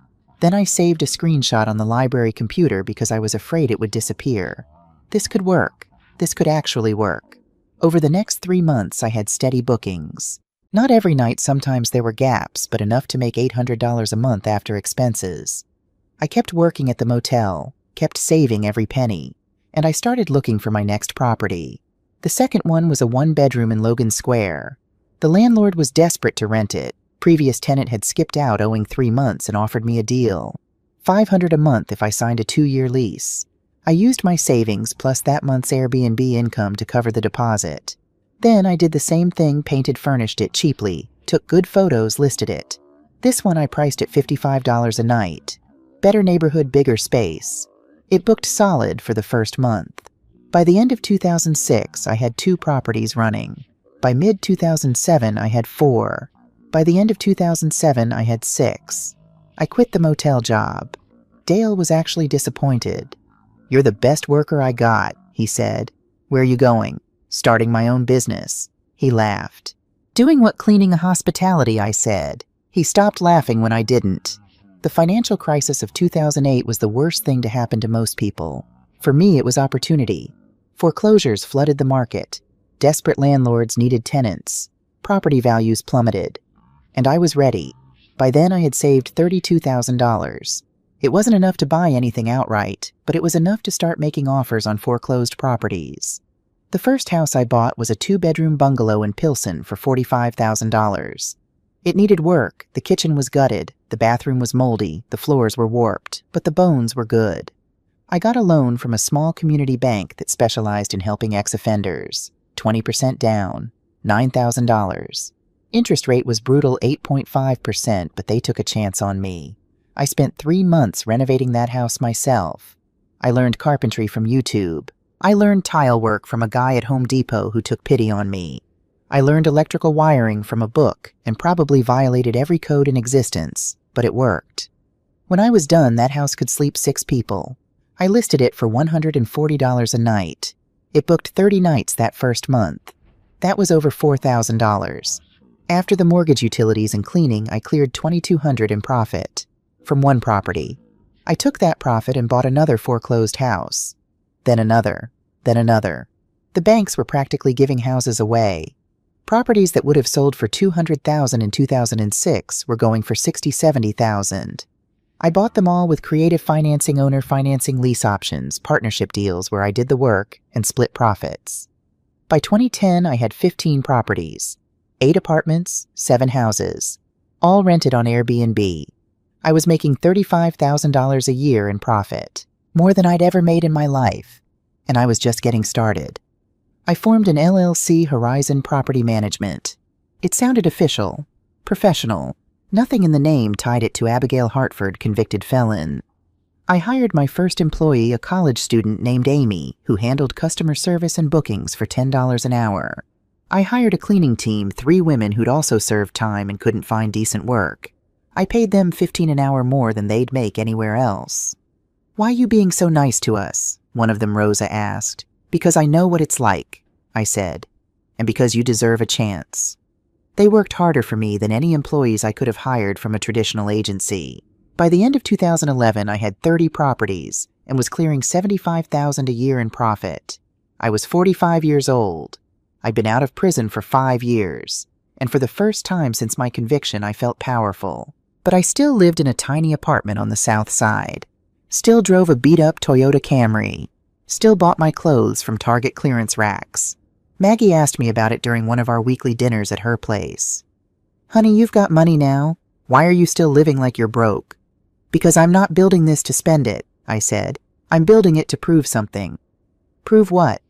Then I saved a screenshot on the library computer because I was afraid it would disappear. This could work. This could actually work. Over the next 3 months, I had steady bookings. Not every night, sometimes there were gaps, but enough to make $800 a month after expenses. I kept working at the motel, kept saving every penny, and I started looking for my next property. The second one was a 1-bedroom in Logan Square. The landlord was desperate to rent it. Previous tenant had skipped out owing 3 months and offered me a deal. $500 a month if I signed a 2-year lease. I used my savings plus that month's Airbnb income to cover the deposit. Then I did the same thing, furnished it cheaply, took good photos, listed it. This one I priced at $55 a night. Better neighborhood, bigger space. It booked solid for the first month. By the end of 2006, I had 2 properties running. By mid-2007, I had 4. By the end of 2007, I had 6. I quit the motel job. Dale was actually disappointed. "You're the best worker I got," he said. "Where are you going?" "Starting my own business." He laughed. "Doing what? Cleaning a hospitality," I said. He stopped laughing when I didn't. The financial crisis of 2008 was the worst thing to happen to most people. For me, it was opportunity. Foreclosures flooded the market. Desperate landlords needed tenants. Property values plummeted. And I was ready. By then, I had saved $32,000. It wasn't enough to buy anything outright, but it was enough to start making offers on foreclosed properties. The first house I bought was a 2-bedroom bungalow in Pilsen for $45,000. It needed work. The kitchen was gutted, the bathroom was moldy, the floors were warped, but the bones were good. I got a loan from a small community bank that specialized in helping ex-offenders. 20% down, $9,000. Interest rate was brutal 8.5%, but they took a chance on me. I spent 3 months renovating that house myself. I learned carpentry from YouTube. I learned tile work from a guy at Home Depot who took pity on me. I learned electrical wiring from a book and probably violated every code in existence, but it worked. When I was done, that house could sleep 6 people. I listed it for $140 a night. It booked 30 nights that first month. That was over $4,000. After the mortgage, utilities, and cleaning, I cleared $2,200 in profit from one property. I took that profit and bought another foreclosed house. Then another. Then another. The banks were practically giving houses away. Properties that would have sold for $200,000 in 2006 were going for $60,000, $70,000. I bought them all with creative financing, owner financing, lease options, partnership deals where I did the work and split profits. By 2010, I had 15 properties, 8 apartments, 7 houses, all rented on Airbnb. I was making $35,000 a year in profit, more than I'd ever made in my life, and I was just getting started. I formed an LLC, Horizon Property Management. It sounded official, professional. Nothing in the name tied it to Abigail Hartford, convicted felon. I hired my first employee, a college student named Amy, who handled customer service and bookings for $10 an hour. I hired a cleaning team, 3 women who'd also served time and couldn't find decent work. I paid them $15 an hour more than they'd make anywhere else. "Why you being so nice to us?" one of them, Rosa, asked. "Because I know what it's like," I said, "and because you deserve a chance." They worked harder for me than any employees I could have hired from a traditional agency. By the end of 2011, I had 30 properties and was clearing $75,000 a year in profit. I was 45 years old. I'd been out of prison for 5 years, and for the first time since my conviction, I felt powerful. But I still lived in a tiny apartment on the South Side. Still drove a beat-up Toyota Camry. Still bought my clothes from Target clearance racks. Maggie asked me about it during one of our weekly dinners at her place. "Honey, you've got money now. Why are you still living like you're broke?" "Because I'm not building this to spend it," I said. "I'm building it to prove something." "Prove what?"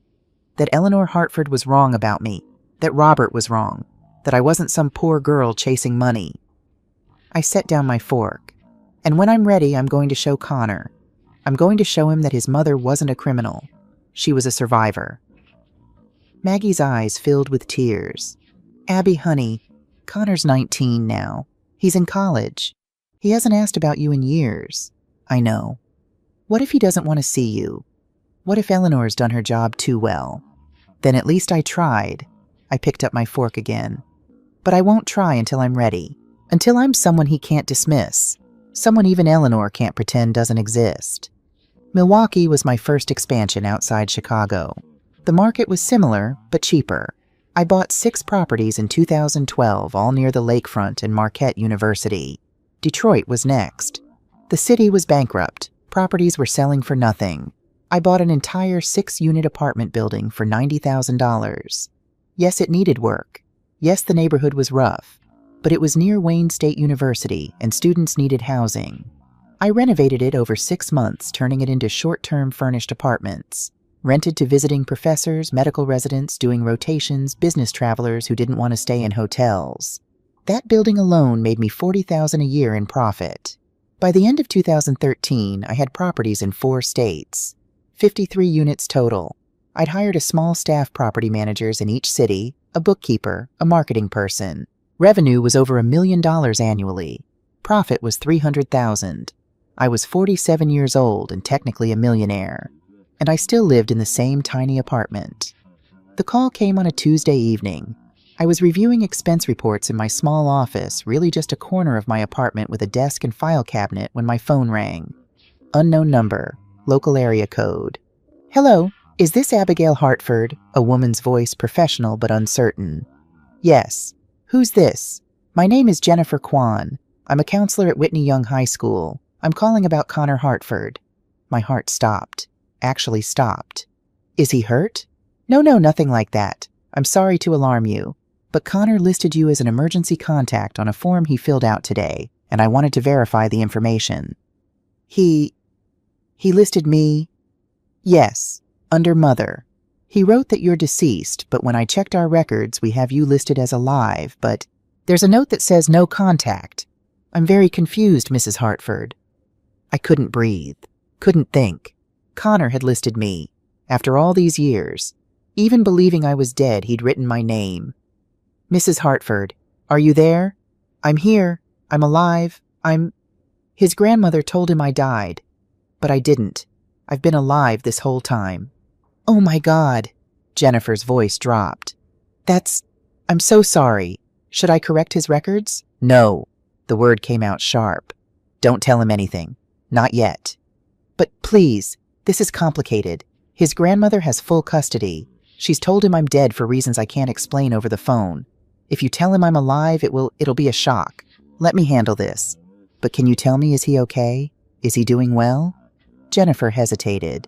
"That Eleanor Hartford was wrong about me. That Robert was wrong. That I wasn't some poor girl chasing money." I set down my fork. "And when I'm ready, I'm going to show Connor. I'm going to show him that his mother wasn't a criminal. She was a survivor." Maggie's eyes filled with tears. "Abby, honey, Connor's 19 now. He's in college. He hasn't asked about you in years." "I know. What if he doesn't want to see you? What if Eleanor's done her job too well? Then at least I tried." I picked up my fork again. "But I won't try until I'm ready. Until I'm someone he can't dismiss. Someone even Eleanor can't pretend doesn't exist." Milwaukee was my first expansion outside Chicago. The market was similar, but cheaper. I bought 6 properties in 2012, all near the lakefront and Marquette University. Detroit was next. The city was bankrupt. Properties were selling for nothing. I bought an entire 6-unit apartment building for $90,000. Yes, it needed work. Yes, the neighborhood was rough. But it was near Wayne State University, and students needed housing. I renovated it over 6 months, turning it into short-term furnished apartments. Rented to visiting professors, medical residents, doing rotations, business travelers who didn't want to stay in hotels. That building alone made me $40,000 a year in profit. By the end of 2013, I had properties in 4 states. 53 units total. I'd hired a small staff property managers in each city, a bookkeeper, a marketing person. Revenue was over $1 million annually. Profit was $300,000. I was 47 years old and technically a millionaire. And I still lived in the same tiny apartment. The call came on a Tuesday evening. I was reviewing expense reports in my small office, really just a corner of my apartment with a desk and file cabinet, when my phone rang. Unknown number, local area code. "Hello, is this Abigail Hartford?" A woman's voice, professional but uncertain. "Yes. Who's this?" "My name is Jennifer Kwan. I'm a counselor at Whitney Young High School. I'm calling about Connor Hartford." My heart stopped. Actually stopped. "Is he hurt?" No, nothing like that. I'm sorry to alarm you. But Connor listed you as an emergency contact on a form he filled out today, and I wanted to verify the information. He listed me? Yes, under mother. He wrote that you're deceased, but when I checked our records, we have you listed as alive, but there's a note that says no contact. I'm very confused, Mrs. Hartford. I couldn't breathe, couldn't think. Connor had listed me. After all these years, even believing I was dead, he'd written my name. Mrs. Hartford, are you there? I'm here. I'm alive. His grandmother told him I died, but I didn't. I've been alive this whole time. Oh my God. Jennifer's voice dropped. I'm so sorry. Should I correct his records? No. The word came out sharp. Don't tell him anything. Not yet. But please, this is complicated. His grandmother has full custody. She's told him I'm dead for reasons I can't explain over the phone. If you tell him I'm alive, it'll be a shock. Let me handle this. But can you tell me, is he okay? Is he doing well? Jennifer hesitated.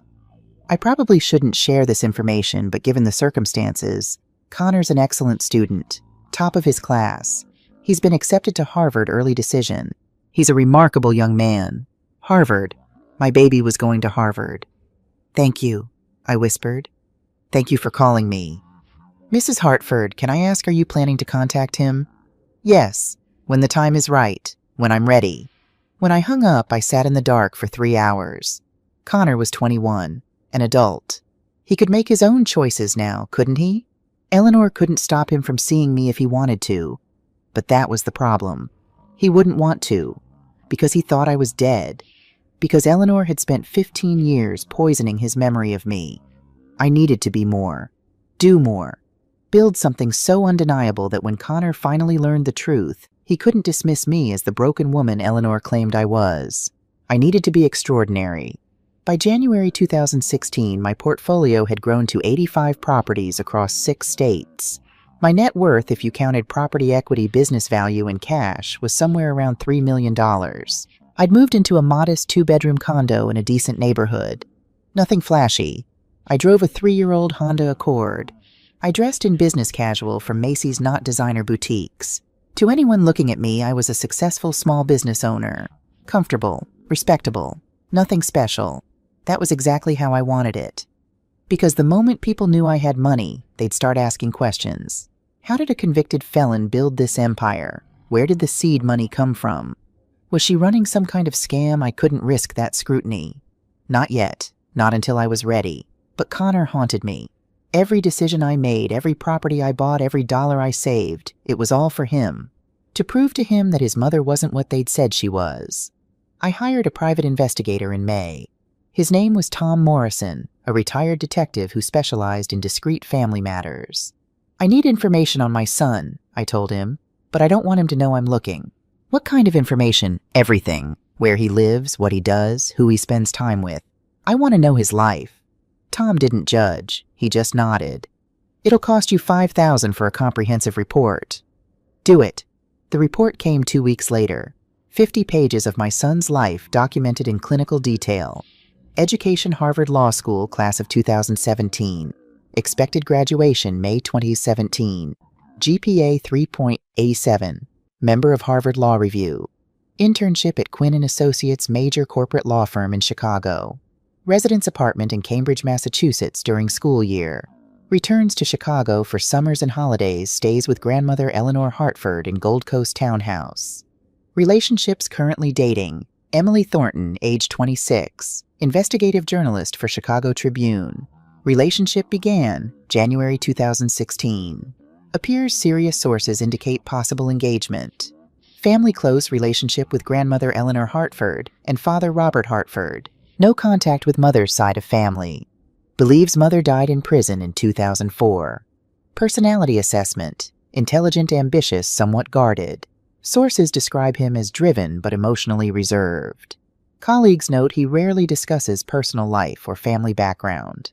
I probably shouldn't share this information, but given the circumstances, Connor's an excellent student, top of his class. He's been accepted to Harvard early decision. He's a remarkable young man. Harvard. My baby was going to Harvard. Thank you, I whispered. Thank you for calling me. Mrs. Hartford, can I ask, are you planning to contact him? Yes, when the time is right, when I'm ready. When I hung up, I sat in the dark for 3 hours. Connor was 21, an adult. He could make his own choices now, couldn't he? Eleanor couldn't stop him from seeing me if he wanted to. But that was the problem. He wouldn't want to, because he thought I was dead. Because Eleanor had spent 15 years poisoning his memory of me. I needed to be more. Do more. Build something so undeniable that when Connor finally learned the truth, he couldn't dismiss me as the broken woman Eleanor claimed I was. I needed to be extraordinary. By January 2016, my portfolio had grown to 85 properties across 6 states. My net worth, if you counted property equity business value in cash, was somewhere around $3 million. I'd moved into a modest 2-bedroom condo in a decent neighborhood. Nothing flashy. I drove a 3-year-old Honda Accord. I dressed in business casual from Macy's not designer boutiques. To anyone looking at me, I was a successful small business owner. Comfortable, respectable, nothing special. That was exactly how I wanted it. Because the moment people knew I had money, they'd start asking questions. How did a convicted felon build this empire? Where did the seed money come from? Was she running some kind of scam? I couldn't risk that scrutiny. Not yet. Not until I was ready. But Connor haunted me. Every decision I made, every property I bought, every dollar I saved, it was all for him. To prove to him that his mother wasn't what they'd said she was. I hired a private investigator in May. His name was Tom Morrison, a retired detective who specialized in discrete family matters. I need information on my son, I told him, but I don't want him to know I'm looking. What kind of information? Everything. Where he lives, what he does, who he spends time with. I want to know his life. Tom didn't judge. He just nodded. It'll cost you $5,000 for a comprehensive report. Do it. The report came 2 weeks later. 50 pages of my son's life documented in clinical detail. Education, Harvard Law School, class of 2017. Expected graduation, May 2017. GPA 3.87. Member of Harvard Law Review. Internship at Quinn & Associates major corporate law firm in Chicago. Residence apartment in Cambridge, Massachusetts during school year. Returns to Chicago for summers and holidays, stays with grandmother Eleanor Hartford in Gold Coast townhouse. Relationships currently dating. Emily Thornton, age 26. Investigative journalist for Chicago Tribune. Relationship began January 2016. Appears serious sources indicate possible engagement. Family close relationship with grandmother Eleanor Hartford and father Robert Hartford. No contact with mother's side of family. Believes mother died in prison in 2004. Personality assessment. Intelligent, ambitious, somewhat guarded. Sources describe him as driven but emotionally reserved. Colleagues note he rarely discusses personal life or family background.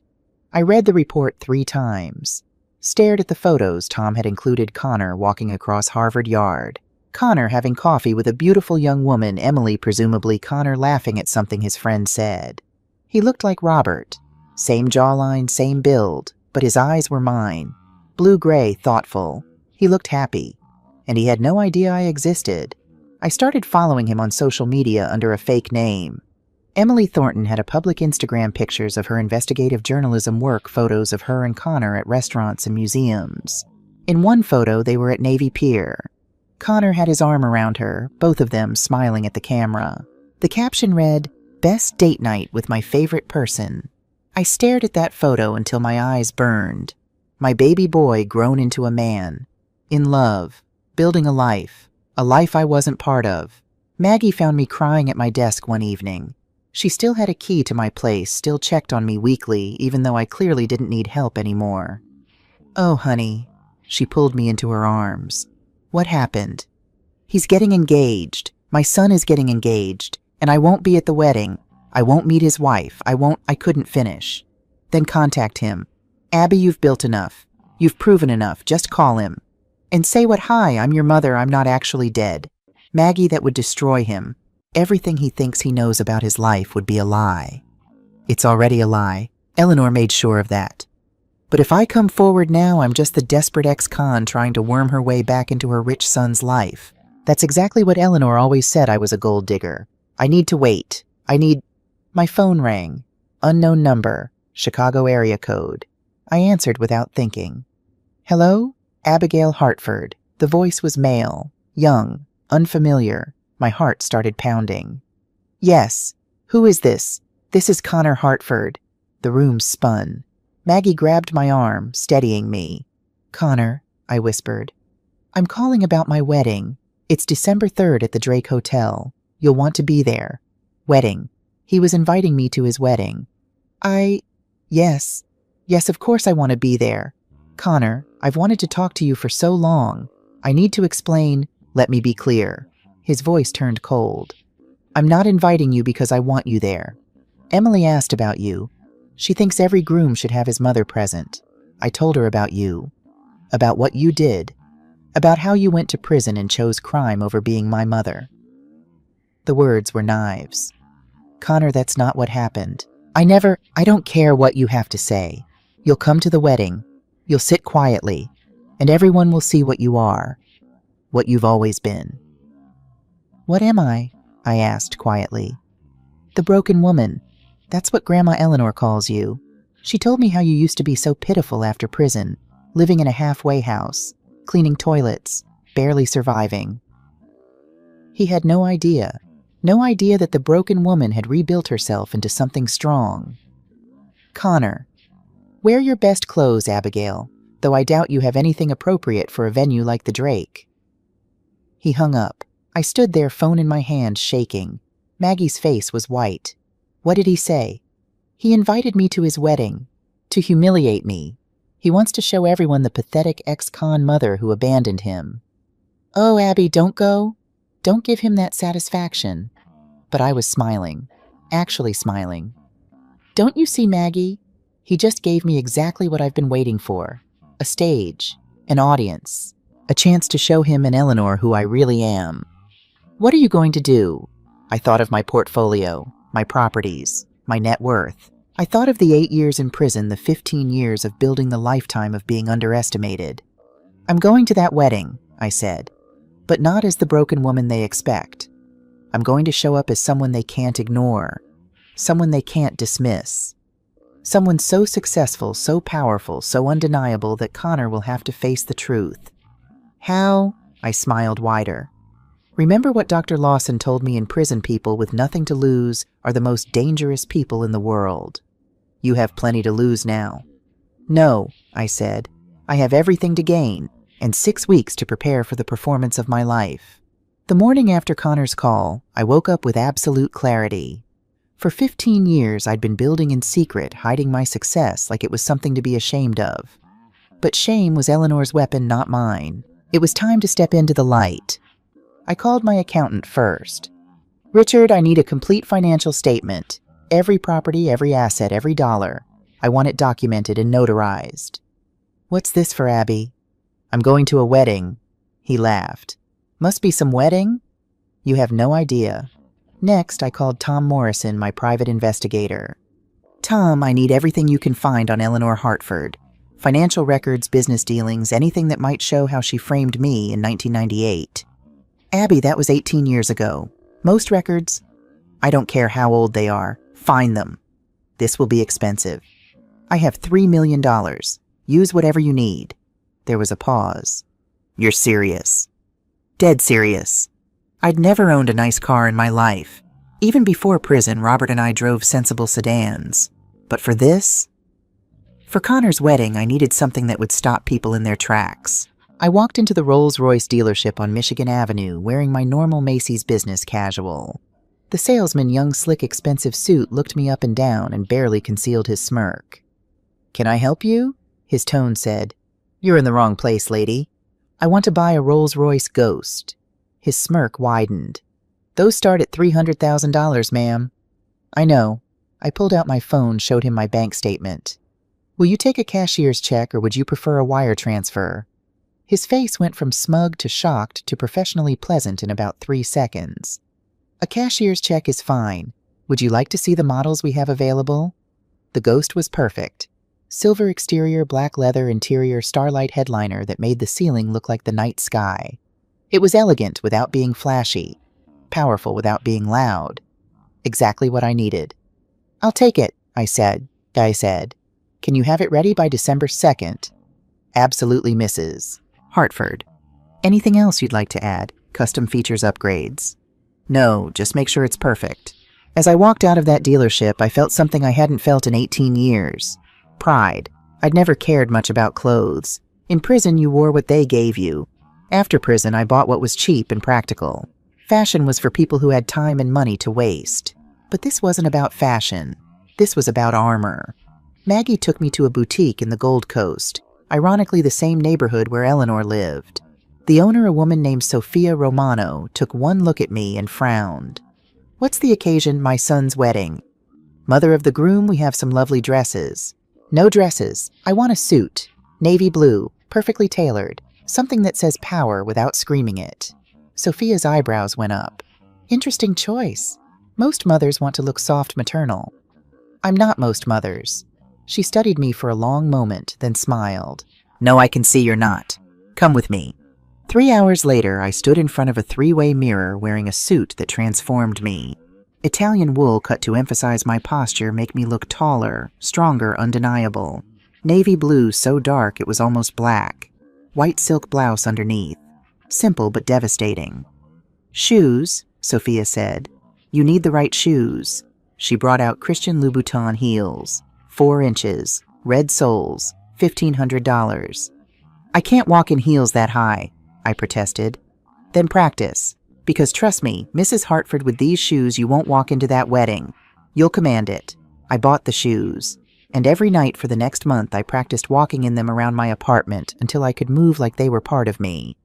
I read the report 3 times. Stared at the photos Tom had included Connor walking across Harvard Yard. Connor having coffee with a beautiful young woman, Emily presumably Connor laughing at something his friend said. He looked like Robert. Same jawline, same build, but his eyes were mine. Blue-gray, thoughtful. He looked happy, and he had no idea I existed. I started following him on social media under a fake name. Emily Thornton had a public Instagram pictures of her investigative journalism work, photos of her and Connor at restaurants and museums. In one photo, they were at Navy Pier. Connor had his arm around her, both of them smiling at the camera. The caption read, "Best date night with my favorite person." I stared at that photo until my eyes burned. My baby boy grown into a man. In love. Building a life I wasn't part of. Maggie found me crying at my desk one evening. She still had a key to my place, still checked on me weekly, even though I clearly didn't need help anymore. "Oh, honey." She pulled me into her arms. "What happened?" "He's getting engaged. My son is getting engaged, and I won't be at the wedding. I won't meet his wife. I couldn't finish." "Then contact him. Abby, you've built enough. You've proven enough. Just call him. And say what, hi, I'm your mother, I'm not actually dead." Maggie, that would destroy him. Everything he thinks he knows about his life would be a lie. It's already a lie. Eleanor made sure of that. But if I come forward now, I'm just the desperate ex-con trying to worm her way back into her rich son's life. That's exactly what Eleanor always said, I was a gold digger. I need to wait. My phone rang. Unknown number. Chicago area code. I answered without thinking. "Hello? Abigail Hartford." The voice was male, young, unfamiliar. My heart started pounding. "Yes. Who is this?" "This is Connor Hartford." The room spun. Maggie grabbed my arm, steadying me. "Connor," I whispered. "I'm calling about my wedding. It's December 3rd at the Drake Hotel. You'll want to be there." Wedding. He was inviting me to his wedding. Yes, of course I want to be there. "Connor, I've wanted to talk to you for so long. I need to explain." "Let me be clear." His voice turned cold. "I'm not inviting you because I want you there. Emily asked about you. She thinks every groom should have his mother present. I told her about you. About what you did. About how you went to prison and chose crime over being my mother." The words were knives. "Connor, that's not what happened. I don't care what you have to say. You'll come to the wedding. You'll sit quietly, and everyone will see what you are. What you've always been." "What am I?" I asked quietly. "The broken woman. That's what Grandma Eleanor calls you. She told me how you used to be so pitiful after prison, living in a halfway house, cleaning toilets, barely surviving." He had no idea that the broken woman had rebuilt herself into something strong. "Connor, wear your best clothes, Abigail, though I doubt you have anything appropriate for a venue like the Drake." He hung up. I stood there, phone in my hand, shaking. Maggie's face was white. What did he say? "He invited me to his wedding. To humiliate me. He wants to show everyone the pathetic ex-con mother who abandoned him." "Oh, Abby, don't go. Don't give him that satisfaction." But I was smiling. Actually smiling. "Don't you see, Maggie? He just gave me exactly what I've been waiting for. A stage. An audience. A chance to show him and Eleanor who I really am." "What are you going to do?" I thought of my portfolio, my properties, my net worth. I thought of the 8 years in prison, the 15 years of building the lifetime of being underestimated. "I'm going to that wedding," I said, "but not as the broken woman they expect. I'm going to show up as someone they can't ignore, someone they can't dismiss. Someone so successful, so powerful, so undeniable that Connor will have to face the truth." "How?" I smiled wider. "Remember what Dr. Lawson told me in prison? People with nothing to lose are the most dangerous people in the world. You have plenty to lose now." "No," I said. "I have everything to gain, and 6 weeks to prepare for the performance of my life." The morning after Connor's call, I woke up with absolute clarity. For 15 years, I'd been building in secret, hiding my success like it was something to be ashamed of. But shame was Eleanor's weapon, not mine. It was time to step into the light. I called my accountant first. "Richard, I need a complete financial statement. Every property, every asset, every dollar. I want it documented and notarized." "What's this for, Abby?" "I'm going to a wedding." He laughed. "Must be some wedding?" "You have no idea." Next, I called Tom Morrison, my private investigator. "Tom, I need everything you can find on Eleanor Hartford. Financial records, business dealings, anything that might show how she framed me in 1998. Abby, that was 18 years ago. Most records, I don't care how old they are, find them. This will be expensive. I have $3 million. Use whatever you need. There was a pause. You're serious. Dead serious. I'd never owned a nice car in my life. Even before prison, Robert and I drove sensible sedans. But for this? For Connor's wedding, I needed something that would stop people in their tracks. I walked into the Rolls-Royce dealership on Michigan Avenue wearing my normal Macy's business casual. The salesman, young, slick, expensive suit, looked me up and down and barely concealed his smirk. Can I help you? His tone said. You're in the wrong place, lady. I want to buy a Rolls-Royce Ghost. His smirk widened. Those start at $300,000, ma'am. I know. I pulled out my phone, showed him my bank statement. Will you take a cashier's check or would you prefer a wire transfer? His face went from smug to shocked to professionally pleasant in about 3 seconds. A cashier's check is fine. Would you like to see the models we have available? The Ghost was perfect. Silver exterior, black leather interior, starlight headliner that made the ceiling look like the night sky. It was elegant without being flashy, powerful without being loud. Exactly what I needed. I'll take it, I said. Can you have it ready by December 2nd? Absolutely, Mrs. Hartford. Anything else you'd like to add? Custom features upgrades? No, just make sure it's perfect. As I walked out of that dealership, I felt something I hadn't felt in 18 years. Pride. I'd never cared much about clothes. In prison, you wore what they gave you. After prison, I bought what was cheap and practical. Fashion was for people who had time and money to waste. But this wasn't about fashion. This was about armor. Maggie took me to a boutique in the Gold Coast, ironically the same neighborhood where Eleanor lived. The owner, a woman named Sophia Romano, took one look at me and frowned. What's the occasion? My son's wedding. Mother of the groom, we have some lovely dresses. No dresses. I want a suit. Navy blue, perfectly tailored. Something that says power without screaming it. Sophia's eyebrows went up. Interesting choice. Most mothers want to look soft maternal. I'm not most mothers. She studied me for a long moment, then smiled. No, I can see you're not. Come with me. 3 hours later, I stood in front of a 3-way mirror wearing a suit that transformed me. Italian wool cut to emphasize my posture make me look taller, stronger, undeniable. Navy blue so dark it was almost black. White silk blouse underneath. Simple but devastating. Shoes, Sophia said. You need the right shoes. She brought out Christian Louboutin heels. 4 inches. Red soles. $1,500. I can't walk in heels that high, I protested. Then practice. Because trust me, Mrs. Hartford, with these shoes you won't walk into that wedding. You'll command it. I bought the shoes. And every night for the next month I practiced walking in them around my apartment until I could move like they were part of me.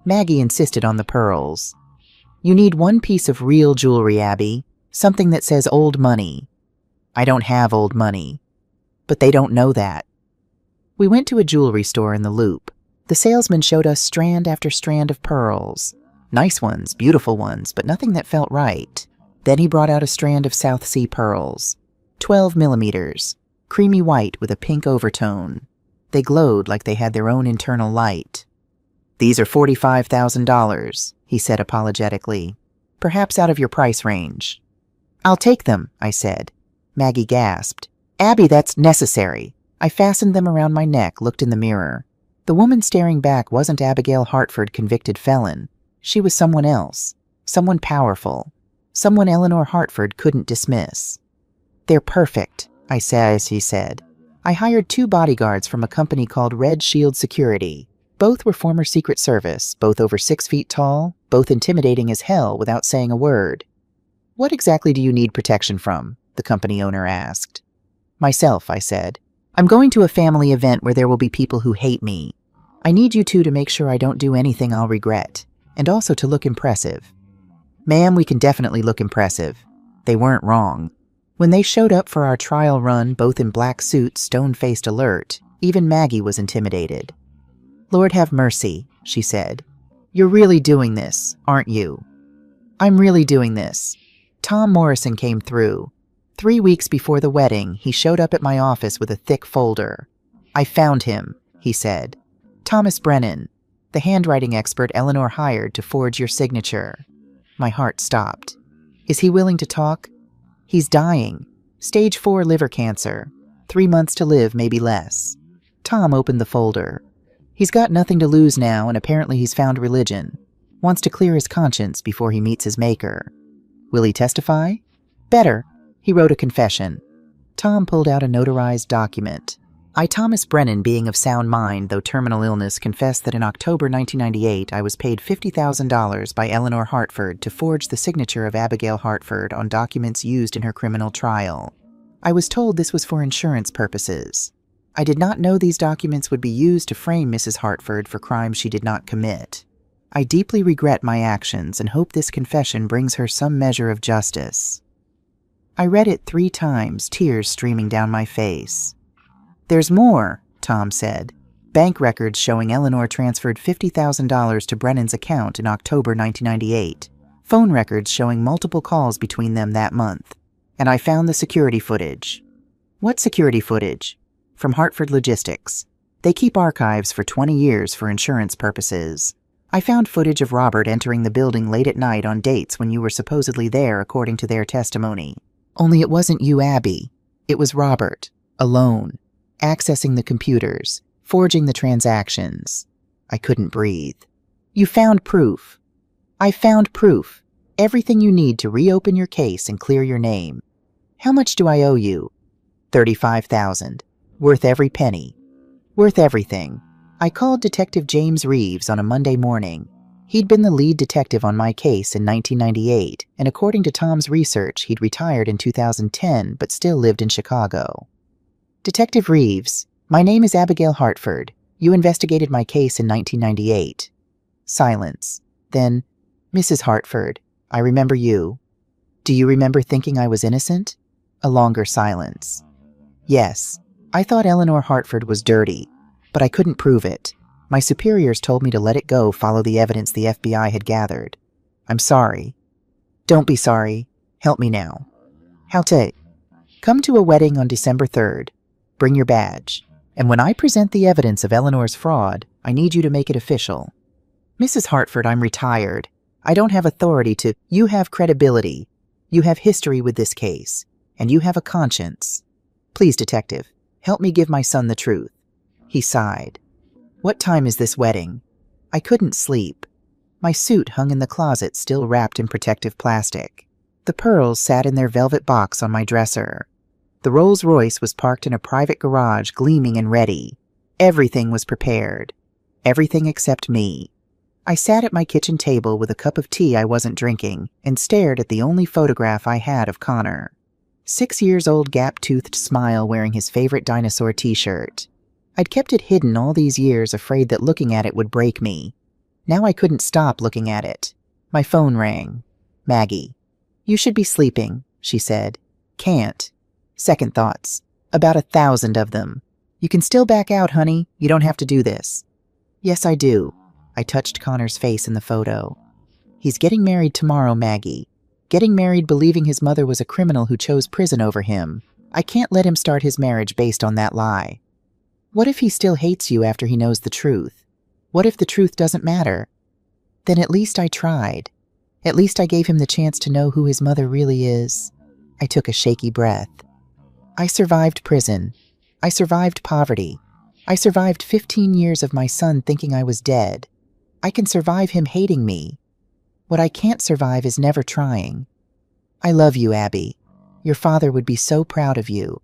Maggie insisted on the pearls. You need one piece of real jewelry, Abby. Something that says old money. I don't have old money. But they don't know that. We went to a jewelry store in the Loop. The salesman showed us strand after strand of pearls. Nice ones, beautiful ones, but nothing that felt right. Then he brought out a strand of South Sea pearls. 12 millimeters. Creamy white with a pink overtone. They glowed like they had their own internal light. These are $45,000, he said apologetically. Perhaps out of your price range. I'll take them, I said. Maggie gasped. Abby, that's necessary. I fastened them around my neck, looked in the mirror. The woman staring back wasn't Abigail Hartford, convicted felon. She was someone else. Someone powerful. Someone Eleanor Hartford couldn't dismiss. They're perfect, I said as he said. I hired 2 bodyguards from a company called Red Shield Security. Both were former Secret Service, both over 6 feet tall, both intimidating as hell without saying a word. What exactly do you need protection from? The company owner asked. Myself, I said. I'm going to a family event where there will be people who hate me. I need you 2 to make sure I don't do anything I'll regret, and also to look impressive. Ma'am, we can definitely look impressive. They weren't wrong. When they showed up for our trial run, both in black suits, stone-faced alert, even Maggie was intimidated. Lord have mercy, she said. You're really doing this, aren't you? I'm really doing this. Tom Morrison came through. 3 weeks before the wedding, he showed up at my office with a thick folder. "I found him," he said. "Thomas Brennan, the handwriting expert Eleanor hired to forge your signature." My heart stopped. "Is he willing to talk?" "He's dying. Stage 4 liver cancer. 3 months to live, maybe less." Tom opened the folder. "He's got nothing to lose now, and apparently he's found religion. Wants to clear his conscience before he meets his maker." "Will he testify?" "Better. He wrote a confession." Tom pulled out a notarized document. "I, Thomas Brennan, being of sound mind, though terminal illness, confess that in October 1998 I was paid $50,000 by Eleanor Hartford to forge the signature of Abigail Hartford on documents used in her criminal trial. I was told this was for insurance purposes. I did not know these documents would be used to frame Mrs. Hartford for crimes she did not commit. I deeply regret my actions and hope this confession brings her some measure of justice." I read it 3 times, tears streaming down my face. "There's more," Tom said. "Bank records showing Eleanor transferred $50,000 to Brennan's account in October 1998. Phone records showing multiple calls between them that month. And I found the security footage." "What security footage?" "From Hartford Logistics. They keep archives for 20 years for insurance purposes. I found footage of Robert entering the building late at night on dates when you were supposedly there, according to their testimony. Only it wasn't you, Abby. It was Robert, alone, accessing the computers, forging the transactions." I couldn't breathe. "You found proof." "I found proof. Everything you need to reopen your case and clear your name." "How much do I owe you?" $35,000. "Worth every penny." "Worth everything." I called Detective James Reeves on a Monday morning. He'd been the lead detective on my case in 1998, and according to Tom's research, he'd retired in 2010 but still lived in Chicago. "Detective Reeves, my name is Abigail Hartford. You investigated my case in 1998. Silence. Then, "Mrs. Hartford, I remember you. Do you remember thinking I was innocent?" A longer silence. "Yes. I thought Eleanor Hartford was dirty, but I couldn't prove it. My superiors told me to let it go, follow the evidence the FBI had gathered. I'm sorry." "Don't be sorry. Help me now." "How to?" "Come to a wedding on December 3rd. Bring your badge. And when I present the evidence of Eleanor's fraud, I need you to make it official." "Mrs. Hartford, I'm retired. I don't have authority to—" "You have credibility. You have history with this case. And you have a conscience. Please, detective, help me give my son the truth." He sighed. "What time is this wedding?" I couldn't sleep. My suit hung in the closet, still wrapped in protective plastic. The pearls sat in their velvet box on my dresser. The Rolls Royce was parked in a private garage, gleaming and ready. Everything was prepared. Everything except me. I sat at my kitchen table with a cup of tea I wasn't drinking and stared at the only photograph I had of Connor. 6 years old, gap-toothed smile, wearing his favorite dinosaur t-shirt. I'd kept it hidden all these years, afraid that looking at it would break me. Now I couldn't stop looking at it. My phone rang. "Maggie." "You should be sleeping," she said. "Can't." Second thoughts. "About 1,000 of them. You can still back out, honey. You don't have to do this." "Yes, I do." I touched Connor's face in the photo. "He's getting married tomorrow, Maggie. Getting married believing his mother was a criminal who chose prison over him. I can't let him start his marriage based on that lie. What if he still hates you after he knows the truth? What if the truth doesn't matter? Then at least I tried. At least I gave him the chance to know who his mother really is." I took a shaky breath. "I survived prison. I survived poverty. I survived 15 years of my son thinking I was dead. I can survive him hating me. What I can't survive is never trying. I love you, Abby. Your father would be so proud of you."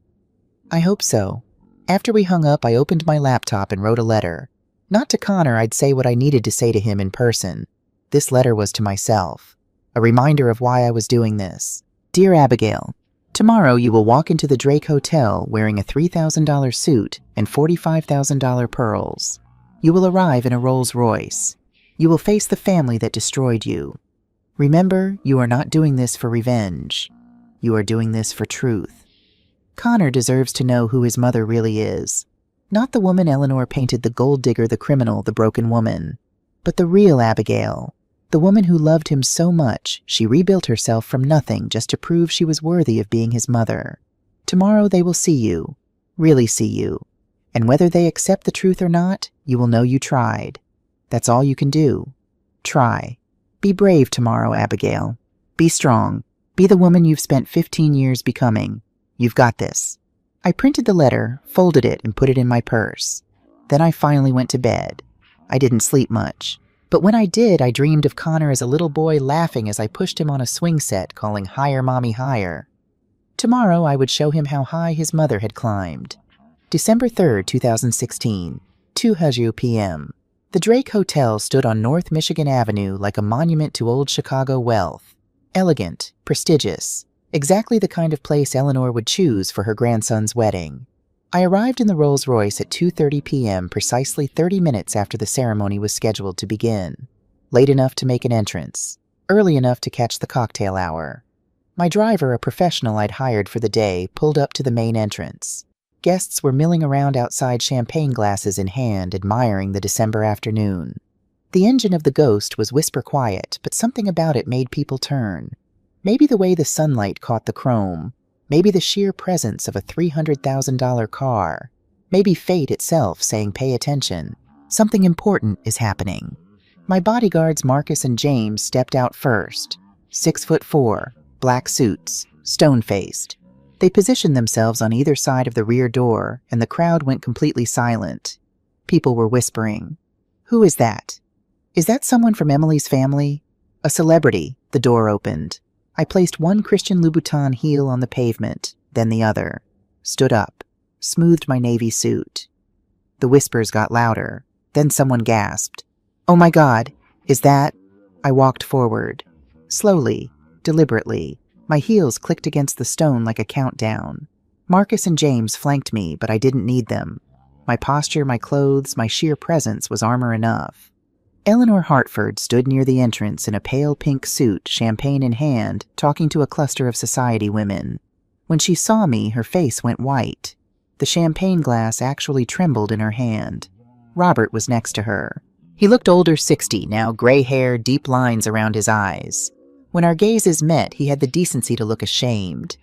"I hope so." After we hung up, I opened my laptop and wrote a letter. Not to Connor, I'd say what I needed to say to him in person. This letter was to myself, a reminder of why I was doing this. "Dear Abigail, tomorrow you will walk into the Drake Hotel wearing a $3,000 suit and $45,000 pearls. You will arrive in a Rolls Royce. You will face the family that destroyed you. Remember, you are not doing this for revenge. You are doing this for truth. Connor deserves to know who his mother really is. Not the woman Eleanor painted, the gold digger, the criminal, the broken woman, but the real Abigail, the woman who loved him so much she rebuilt herself from nothing just to prove she was worthy of being his mother. Tomorrow they will see you, really see you, And whether they accept the truth or not, you will know you tried. That's all you can do. Try. Be brave tomorrow, Abigail. Be strong. Be the woman you've spent 15 years becoming. You've got this. I printed the letter, folded it, and put it in my purse. Then I finally went to bed. I didn't sleep much. But when I did, I dreamed of Connor as a little boy laughing as I pushed him on a swing set, calling, "Higher, Mommy, higher." Tomorrow I would show him how high his mother had climbed. December 3rd, 2016, 2:00 p.m. The Drake Hotel stood on North Michigan Avenue like a monument to old Chicago wealth. Elegant, prestigious, exactly the kind of place Eleanor would choose for her grandson's wedding. I arrived in the Rolls Royce at 2:30 p.m., precisely 30 minutes after the ceremony was scheduled to begin. Late enough to make an entrance, early enough to catch the cocktail hour. My driver, a professional I'd hired for the day, pulled up to the main entrance. Guests were milling around outside, champagne glasses in hand, admiring the December afternoon. The engine of the Ghost was whisper quiet, but something about it made people turn. Maybe the way the sunlight caught the chrome. Maybe the sheer presence of a $300,000 car. Maybe fate itself saying, "Pay attention. Something important is happening." My bodyguards Marcus and James stepped out first. 6'4", black suits, stone-faced. They positioned themselves on either side of the rear door, and the crowd went completely silent. People were whispering. "Who is that? Is that someone from Emily's family?" "A celebrity." The door opened. I placed one Christian Louboutin heel on the pavement, then the other. Stood up. Smoothed my navy suit. The whispers got louder. Then someone gasped. "Oh my God, is that—" I walked forward. Slowly, deliberately. My heels clicked against the stone like a countdown. Marcus and James flanked me, but I didn't need them. My posture, my clothes, my sheer presence was armor enough. Eleanor Hartford stood near the entrance in a pale pink suit, champagne in hand, talking to a cluster of society women. When she saw me, her face went white. The champagne glass actually trembled in her hand. Robert was next to her. He looked older, 60 now, gray hair, deep lines around his eyes. When our gazes met, he had the decency to look ashamed.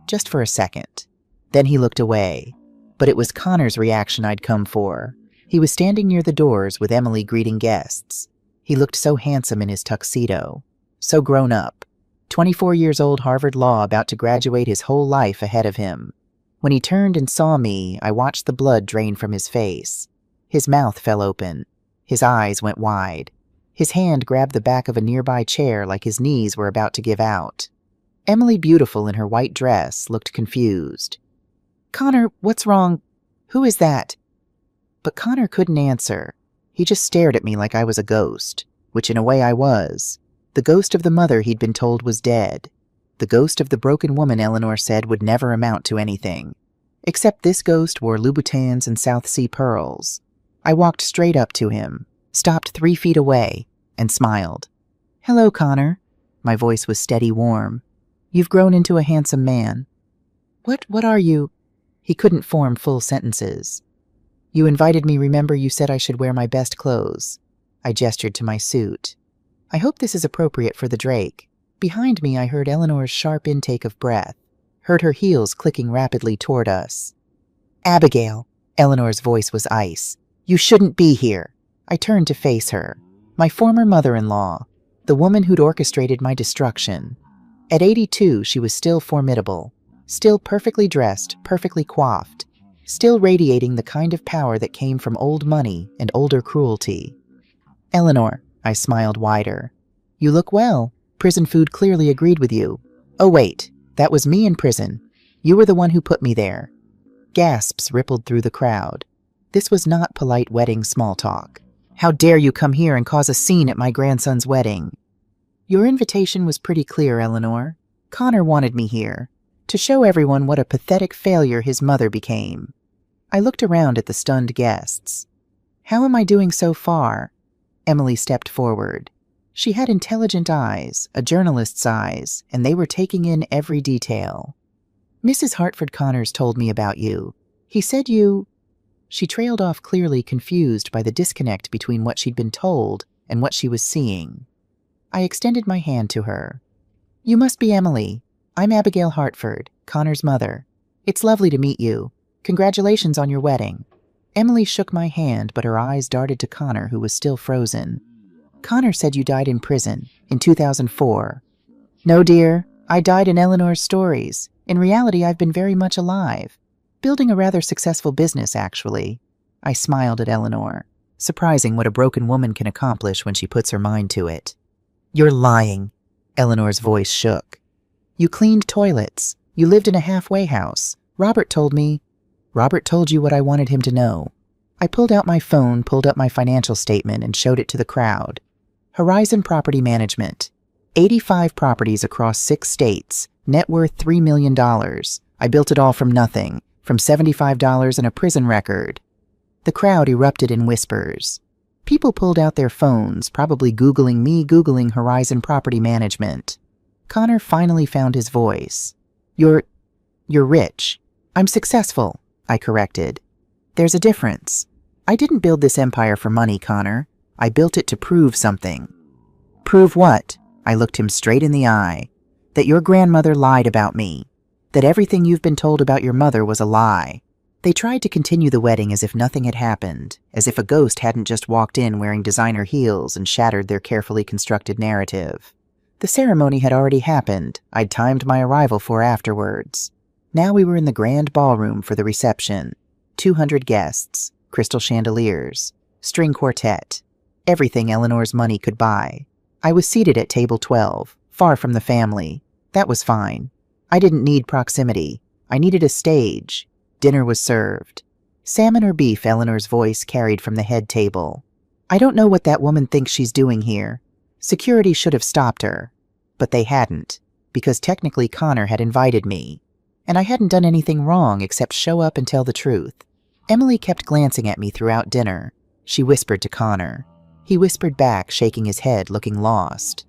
Just for a second. Then he looked away. But it was Connor's reaction I'd come for. He was standing near the doors with Emily greeting guests. He looked so handsome in his tuxedo. So grown up. 24 years old, Harvard Law, about to graduate, his whole life ahead of him. When he turned and saw me, I watched the blood drain from his face. His mouth fell open. His eyes went wide. His hand grabbed the back of a nearby chair like his knees were about to give out. Emily, beautiful in her white dress, looked confused. "Connor, what's wrong? Who is that?" But Connor couldn't answer. He just stared at me like I was a ghost, which in a way I was. The ghost of the mother he'd been told was dead. The ghost of the broken woman Eleanor said would never amount to anything. Except this ghost wore Louboutins and South Sea pearls. I walked straight up to him, stopped 3 feet away, and smiled. "Hello, Connor." My voice was steady, warm. "You've grown into a handsome man." What are you?" He couldn't form full sentences. "You invited me, remember? You said I should wear my best clothes." I gestured to my suit. "I hope this is appropriate for the Drake." Behind me, I heard Eleanor's sharp intake of breath, heard her heels clicking rapidly toward us. "Abigail," Eleanor's voice was ice. "You shouldn't be here." I turned to face her. My former mother-in-law, the woman who'd orchestrated my destruction. At 82, she was still formidable, still perfectly dressed, perfectly coiffed, still radiating the kind of power that came from old money and older cruelty. "Eleanor," I smiled wider. "You look well. Prison food clearly agreed with you." "Oh wait, that was me in prison. You were the one who put me there." Gasps rippled through the crowd. This was not polite wedding small talk. "How dare you come here and cause a scene at my grandson's wedding?" "Your invitation was pretty clear, Eleanor. Connor wanted me here, to show everyone what a pathetic failure his mother became." I looked around at the stunned guests. "How am I doing so far?" Emily stepped forward. She had intelligent eyes, a journalist's eyes, and they were taking in every detail. "Mrs. Hartford Connors told me about you. He said you—" She trailed off, clearly confused by the disconnect between what she'd been told and what she was seeing. I extended my hand to her. "You must be Emily. I'm Abigail Hartford, Connor's mother. It's lovely to meet you. Congratulations on your wedding." Emily shook my hand, but her eyes darted to Connor, who was still frozen. Connor said you died in prison, in 2004. No, dear, I died in Eleanor's stories. In reality, I've been very much alive. Building a rather successful business, actually. I smiled at Eleanor. Surprising what a broken woman can accomplish when she puts her mind to it. You're lying. Eleanor's voice shook. You cleaned toilets. You lived in a halfway house. Robert told you what I wanted him to know. I pulled out my phone, pulled up my financial statement, and showed it to the crowd. Horizon Property Management. 85 properties across 6 states. Net worth $3 million. I built it all from nothing. From $75 and a prison record. The crowd erupted in whispers. People pulled out their phones, probably Googling Horizon Property Management. Connor finally found his voice. You're rich. I'm successful, I corrected. There's a difference. I didn't build this empire for money, Connor. I built it to prove something. Prove what? I looked him straight in the eye. That your grandmother lied about me. That everything you've been told about your mother was a lie. They tried to continue the wedding as if nothing had happened, as if a ghost hadn't just walked in wearing designer heels and shattered their carefully constructed narrative. The ceremony had already happened. I'd timed my arrival for afterwards. Now we were in the grand ballroom for the reception. 200 guests, crystal chandeliers, string quartet, everything Eleanor's money could buy. I was seated at table 12, far from the family. That was fine. I didn't need proximity. I needed a stage. Dinner was served. Salmon or beef, Eleanor's voice carried from the head table. I don't know what that woman thinks she's doing here. Security should have stopped her. But they hadn't, because technically Connor had invited me. And I hadn't done anything wrong except show up and tell the truth. Emily kept glancing at me throughout dinner. She whispered to Connor. He whispered back, shaking his head, looking lost.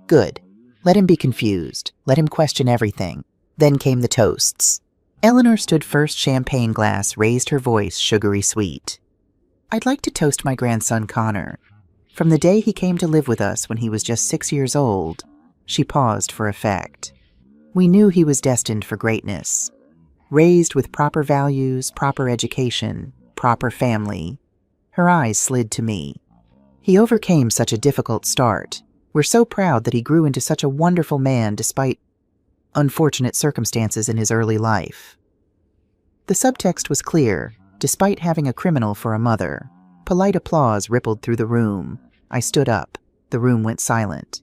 Good. Let him be confused. Let him question everything. Then came the toasts. Eleanor stood first, champagne glass, raised her voice, sugary sweet. I'd like to toast my grandson Connor. From the day he came to live with us when he was just 6 years old. She paused for effect. We knew he was destined for greatness. Raised with proper values, proper education, proper family. Her eyes slid to me. He overcame such a difficult start. We're so proud that he grew into such a wonderful man despite unfortunate circumstances in his early life. The subtext was clear, despite having a criminal for a mother. Polite applause rippled through the room. I stood up. The room went silent.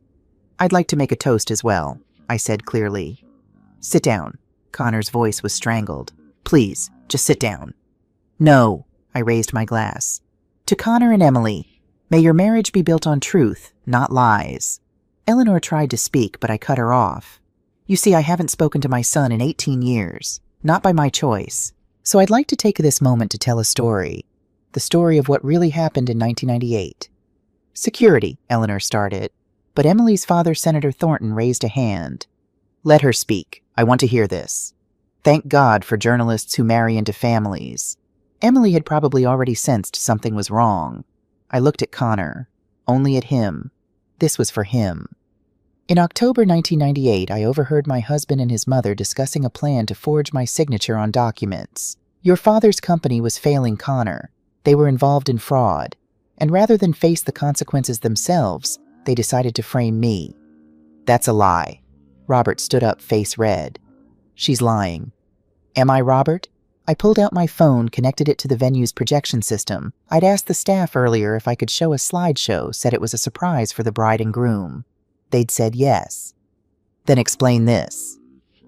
I'd like to make a toast as well, I said clearly. Sit down. Connor's voice was strangled. Please, just sit down. No, I raised my glass. To Connor and Emily, may your marriage be built on truth, not lies. Eleanor tried to speak, but I cut her off. You see, I haven't spoken to my son in 18 years, not by my choice. So I'd like to take this moment to tell a story. The story of what really happened in 1998. Security, Eleanor started, but Emily's father, Senator Thornton, raised a hand. Let her speak. I want to hear this. Thank God for journalists who marry into families. Emily had probably already sensed something was wrong. I looked at Connor. Only at him. This was for him. In October 1998, I overheard my husband and his mother discussing a plan to forge my signature on documents. Your father's company was failing Connor. They were involved in fraud. And rather than face the consequences themselves, they decided to frame me. That's a lie. Robert stood up, face red. She's lying. Am I, Robert? I pulled out my phone, connected it to the venue's projection system. I'd asked the staff earlier if I could show a slideshow, said it was a surprise for the bride and groom. They'd said yes. Then explain this.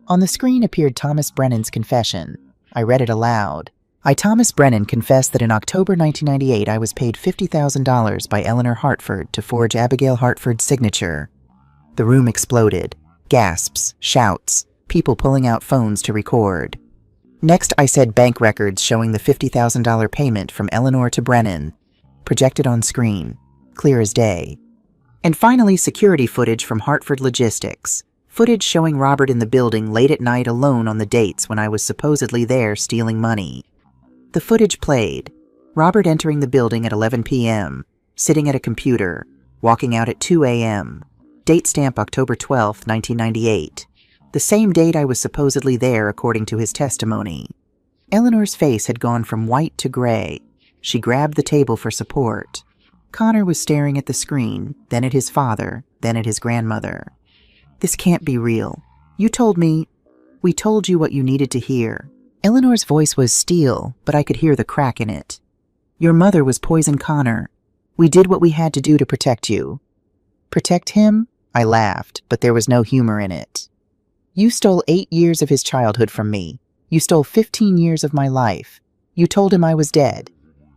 On the screen appeared Thomas Brennan's confession. I read it aloud. Thomas Brennan confessed that in October 1998 I was paid $50,000 by Eleanor Hartford to forge Abigail Hartford's signature. The room exploded. Gasps, shouts, people pulling out phones to record. Next I said bank records showing the $50,000 payment from Eleanor to Brennan. Projected on screen. Clear as day. And finally security footage from Hartford Logistics. Footage showing Robert in the building late at night alone on the dates when I was supposedly there stealing money. The footage played. Robert entering the building at 11 p.m., sitting at a computer, walking out at 2 a.m. Date stamp October 12, 1998. The same date I was supposedly there according to his testimony. Eleanor's face had gone from white to gray. She grabbed the table for support. Connor was staring at the screen, then at his father, then at his grandmother. This can't be real. You told me. We told you what you needed to hear. Eleanor's voice was steel, but I could hear the crack in it. Your mother was Poison Connor. We did what we had to do to protect you. Protect him? I laughed, but there was no humor in it. You stole 8 years of his childhood from me. You stole 15 years of my life. You told him I was dead.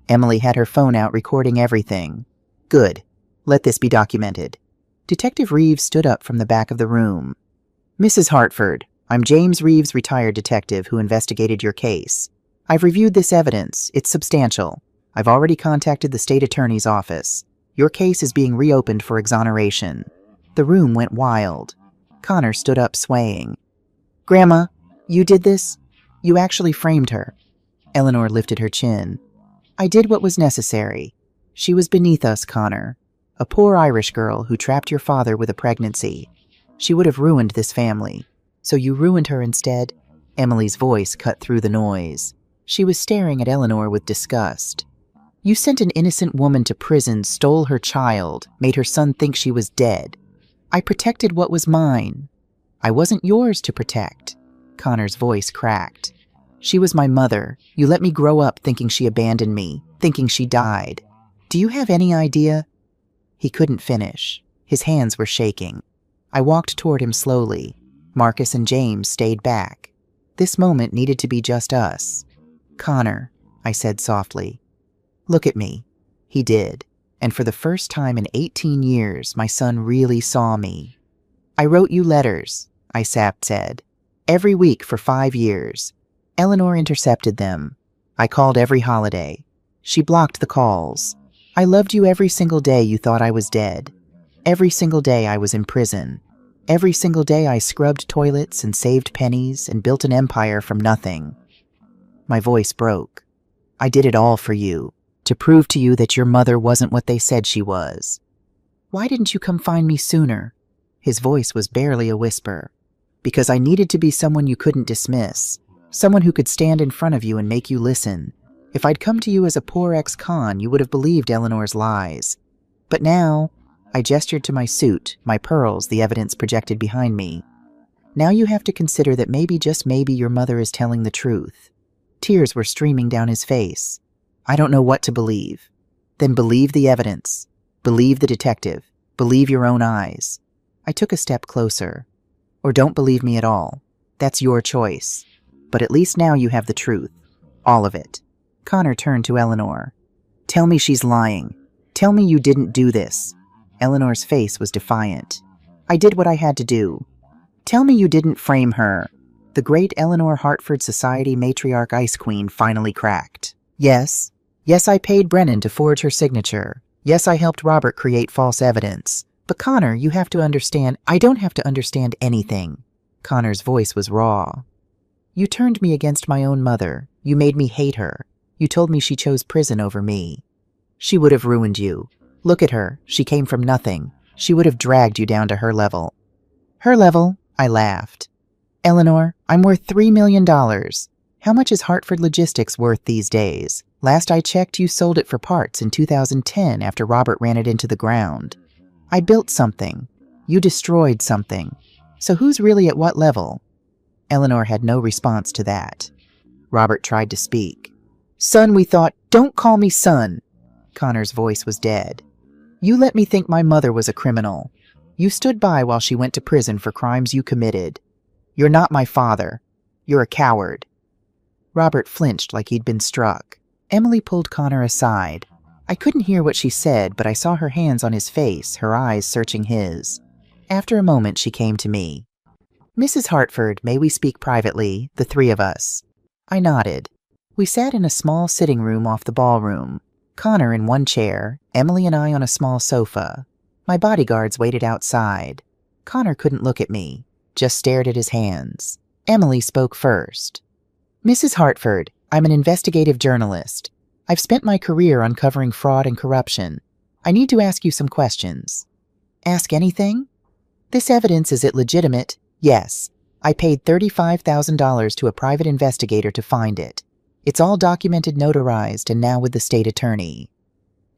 Emily had her phone out recording everything. Good. Let this be documented. Detective Reeves stood up from the back of the room. Mrs. Hartford, I'm James Reeves, retired detective who investigated your case. I've reviewed this evidence. It's substantial. I've already contacted the state attorney's office. Your case is being reopened for exoneration. The room went wild. Connor stood up swaying. Grandma, you did this? You actually framed her. Eleanor lifted her chin. I did what was necessary. She was beneath us, Connor. A poor Irish girl who trapped your father with a pregnancy. She would have ruined this family. So you ruined her instead? Emily's voice cut through the noise. She was staring at Eleanor with disgust. You sent an innocent woman to prison, stole her child, made her son think she was dead. I protected what was mine. I wasn't yours to protect. Connor's voice cracked. She was my mother. You let me grow up thinking she abandoned me, thinking she died. Do you have any idea? He couldn't finish. His hands were shaking. I walked toward him slowly. Marcus and James stayed back. This moment needed to be just us. Connor, I said softly. Look at me. He did. And for the first time in 18 years, my son really saw me. I wrote you letters, I said. Every week for 5 years. Eleanor intercepted them. I called every holiday. She blocked the calls. I loved you every single day you thought I was dead. Every single day I was in prison. Every single day I scrubbed toilets and saved pennies and built an empire from nothing. My voice broke. I did it all for you, to prove to you that your mother wasn't what they said she was. Why didn't you come find me sooner? His voice was barely a whisper. Because I needed to be someone you couldn't dismiss, someone who could stand in front of you and make you listen. If I'd come to you as a poor ex-con, you would have believed Eleanor's lies. But now, I gestured to my suit, my pearls, the evidence projected behind me. Now you have to consider that maybe, just maybe, your mother is telling the truth. Tears were streaming down his face. I don't know what to believe. Then believe the evidence. Believe the detective. Believe your own eyes. I took a step closer. Or don't believe me at all. That's your choice. But at least now you have the truth. All of it. Connor turned to Eleanor. Tell me she's lying. Tell me you didn't do this. Eleanor's face was defiant. I did what I had to do. Tell me you didn't frame her. The great Eleanor Hartford Society matriarch ice queen finally cracked. Yes. Yes, I paid Brennan to forge her signature. Yes, I helped Robert create false evidence. But Connor, you have to understand, I don't have to understand anything. Connor's voice was raw. You turned me against my own mother. You made me hate her. You told me she chose prison over me. She would have ruined you. Look at her. She came from nothing. She would have dragged you down to her level. Her level? I laughed. Eleanor, I'm worth $3 million. How much is Hartford Logistics worth these days? Last I checked, you sold it for parts in 2010 after Robert ran it into the ground. I built something. You destroyed something. So who's really at what level? Eleanor had no response to that. Robert tried to speak. Son, we thought, don't call me son. Connor's voice was dead. You let me think my mother was a criminal. You stood by while she went to prison for crimes you committed. You're not my father. You're a coward. Robert flinched like he'd been struck. Emily pulled Connor aside. I couldn't hear what she said, but I saw her hands on his face, her eyes searching his. After a moment, she came to me. Mrs. Hartford, may we speak privately, the three of us? I nodded. We sat in a small sitting room off the ballroom. Connor in one chair, Emily and I on a small sofa. My bodyguards waited outside. Connor couldn't look at me, just stared at his hands. Emily spoke first. Mrs. Hartford, I'm an investigative journalist. I've spent my career uncovering fraud and corruption. I need to ask you some questions. Ask anything? This evidence, is it legitimate? Yes. I paid $35,000 to a private investigator to find it. It's all documented, notarized, and now with the state attorney.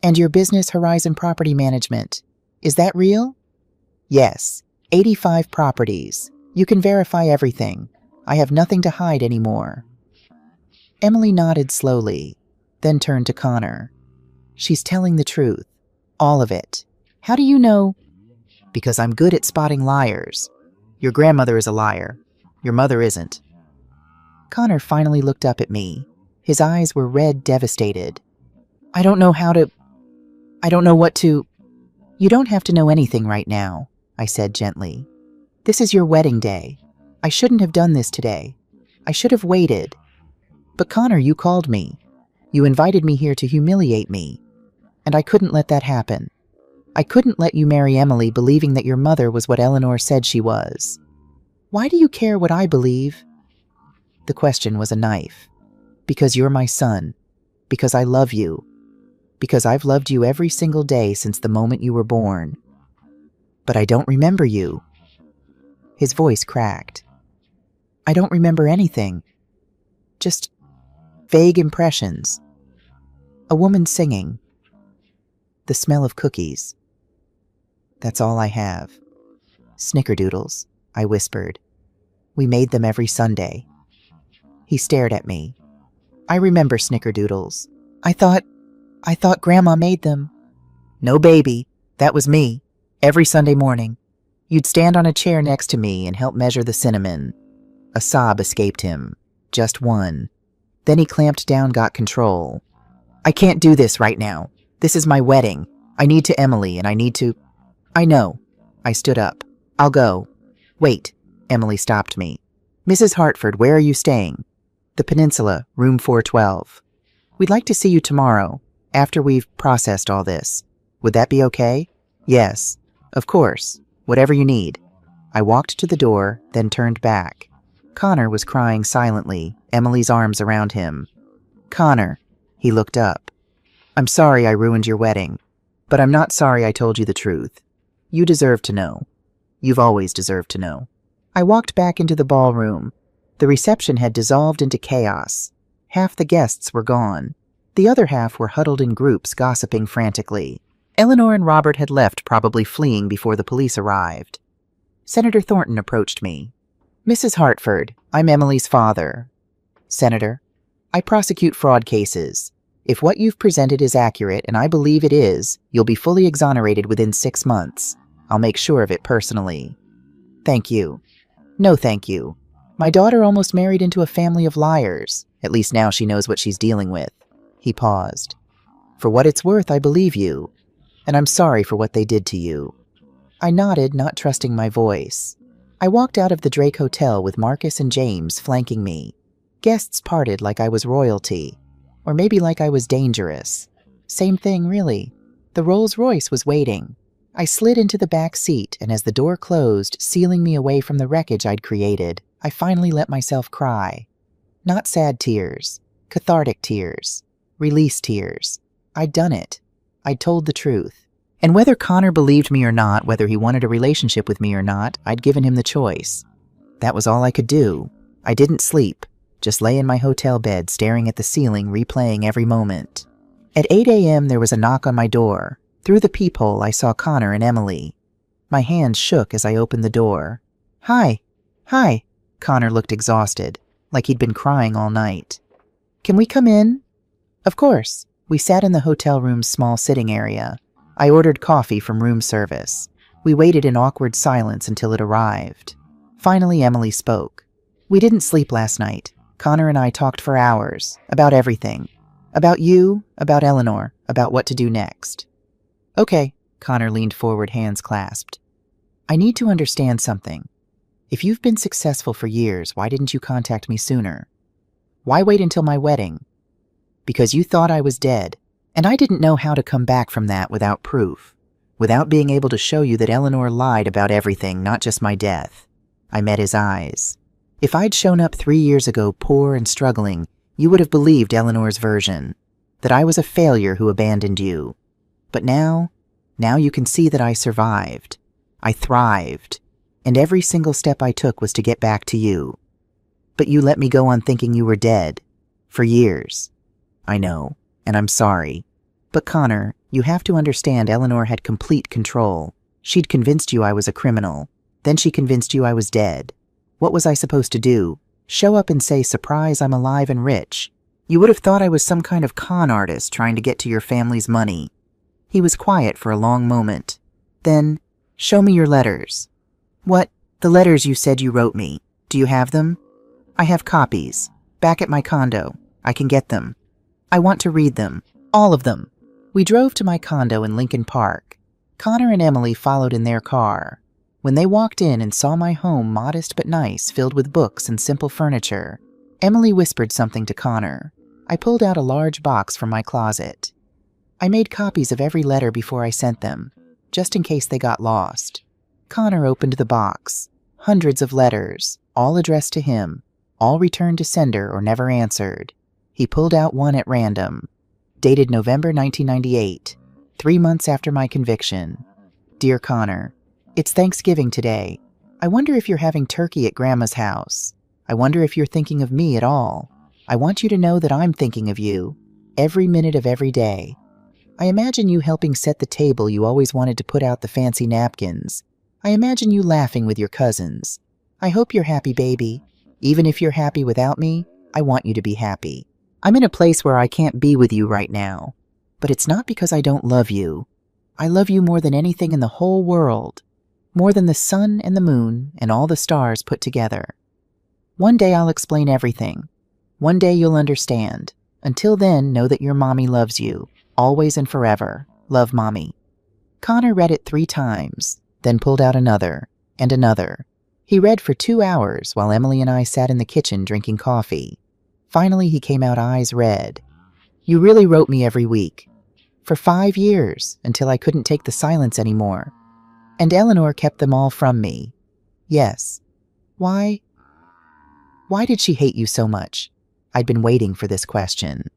And your business, Horizon Property Management, is that real? Yes, 85 properties. You can verify everything. I have nothing to hide anymore. Emily nodded slowly, then turned to Connor. She's telling the truth. All of it. How do you know? Because I'm good at spotting liars. Your grandmother is a liar. Your mother isn't. Connor finally looked up at me. His eyes were red, devastated. I don't know what to... You don't have to know anything right now, I said gently. This is your wedding day. I shouldn't have done this today. I should have waited. But Connor, you called me. You invited me here to humiliate me. And I couldn't let that happen. I couldn't let you marry Emily believing that your mother was what Eleanor said she was. Why do you care what I believe? The question was a knife. Because you're my son. Because I love you. Because I've loved you every single day since the moment you were born. But I don't remember you. His voice cracked. I don't remember anything. Just vague impressions. A woman singing. The smell of cookies. That's all I have. Snickerdoodles, I whispered. We made them every Sunday. He stared at me. I remember snickerdoodles. I thought Grandma made them. No, baby. That was me. Every Sunday morning. You'd stand on a chair next to me and help measure the cinnamon. A sob escaped him. Just one. Then he clamped down, got control. I can't do this right now. This is my wedding. I need to Emily, and I need to... I know. I stood up. I'll go. Wait. Emily stopped me. Mrs. Hartford, where are you staying? The Peninsula, room 412. We'd like to see you tomorrow, after we've processed all this. Would that be okay? Yes. Of course. Whatever you need. I walked to the door, then turned back. Connor was crying silently, Emily's arms around him. Connor. He looked up. I'm sorry I ruined your wedding, but I'm not sorry I told you the truth. You deserve to know. You've always deserved to know. I walked back into the ballroom. The reception had dissolved into chaos. Half the guests were gone. The other half were huddled in groups, gossiping frantically. Eleanor and Robert had left, probably fleeing before the police arrived. Senator Thornton approached me. Mrs. Hartford, I'm Emily's father. Senator, I prosecute fraud cases. If what you've presented is accurate, and I believe it is, you'll be fully exonerated within 6 months. I'll make sure of it personally. Thank you. No, thank you. My daughter almost married into a family of liars. At least now she knows what she's dealing with. He paused. For what it's worth, I believe you. And I'm sorry for what they did to you. I nodded, not trusting my voice. I walked out of the Drake Hotel with Marcus and James flanking me. Guests parted like I was royalty. Or maybe like I was dangerous. Same thing, really. The Rolls-Royce was waiting. I slid into the back seat, and as the door closed, sealing me away from the wreckage I'd created, I finally let myself cry. Not sad tears. Cathartic tears. Release tears. I'd done it. I'd told the truth. And whether Connor believed me or not, whether he wanted a relationship with me or not, I'd given him the choice. That was all I could do. I didn't sleep. Just lay in my hotel bed, staring at the ceiling, replaying every moment. At 8 a.m., there was a knock on my door. Through the peephole, I saw Connor and Emily. My hands shook as I opened the door. Hi. Hi. Connor looked exhausted, like he'd been crying all night. Can we come in? Of course. We sat in the hotel room's small sitting area. I ordered coffee from room service. We waited in awkward silence until it arrived. Finally, Emily spoke. We didn't sleep last night. Connor and I talked for hours, about everything. About you, about Eleanor, about what to do next. Okay, Connor leaned forward, hands clasped. I need to understand something. If you've been successful for years, why didn't you contact me sooner? Why wait until my wedding? Because you thought I was dead, and I didn't know how to come back from that without proof, without being able to show you that Eleanor lied about everything, not just my death. I met his eyes. If I'd shown up 3 years ago poor and struggling, you would have believed Eleanor's version, that I was a failure who abandoned you. But now you can see that I survived. I thrived. And every single step I took was to get back to you. But you let me go on thinking you were dead. For years. I know, and I'm sorry. But Connor, you have to understand Eleanor had complete control. She'd convinced you I was a criminal. Then she convinced you I was dead. What was I supposed to do? Show up and say, "Surprise, I'm alive and rich"? You would have thought I was some kind of con artist trying to get to your family's money. He was quiet for a long moment. Then, "Show me your letters." "What? The letters you said you wrote me. Do you have them?" "I have copies. Back at my condo. I can get them. I want to read them. All of them." We drove to my condo in Lincoln Park. Connor and Emily followed in their car. When they walked in and saw my home modest but nice, filled with books and simple furniture, Emily whispered something to Connor. I pulled out a large box from my closet. I made copies of every letter before I sent them, just in case they got lost. Connor opened the box. Hundreds of letters, all addressed to him, all returned to sender or never answered. He pulled out one at random. Dated November 1998, 3 months after my conviction. "Dear Connor, it's Thanksgiving today. I wonder if you're having turkey at Grandma's house. I wonder if you're thinking of me at all. I want you to know that I'm thinking of you, every minute of every day. I imagine you helping set the table you always wanted to put out the fancy napkins. I imagine you laughing with your cousins. I hope you're happy, baby. Even if you're happy without me, I want you to be happy. I'm in a place where I can't be with you right now, but it's not because I don't love you. I love you more than anything in the whole world, more than the sun and the moon and all the stars put together. One day I'll explain everything. One day you'll understand. Until then, know that your mommy loves you, always and forever. Love, Mommy." Connor read it 3 times, then pulled out another and another. He read for 2 hours while Emily and I sat in the kitchen drinking coffee. Finally, he came out eyes red. "You really wrote me every week. For 5 years, until I couldn't take the silence anymore. And Eleanor kept them all from me. Yes. Why did she hate you so much?" I'd been waiting for this question.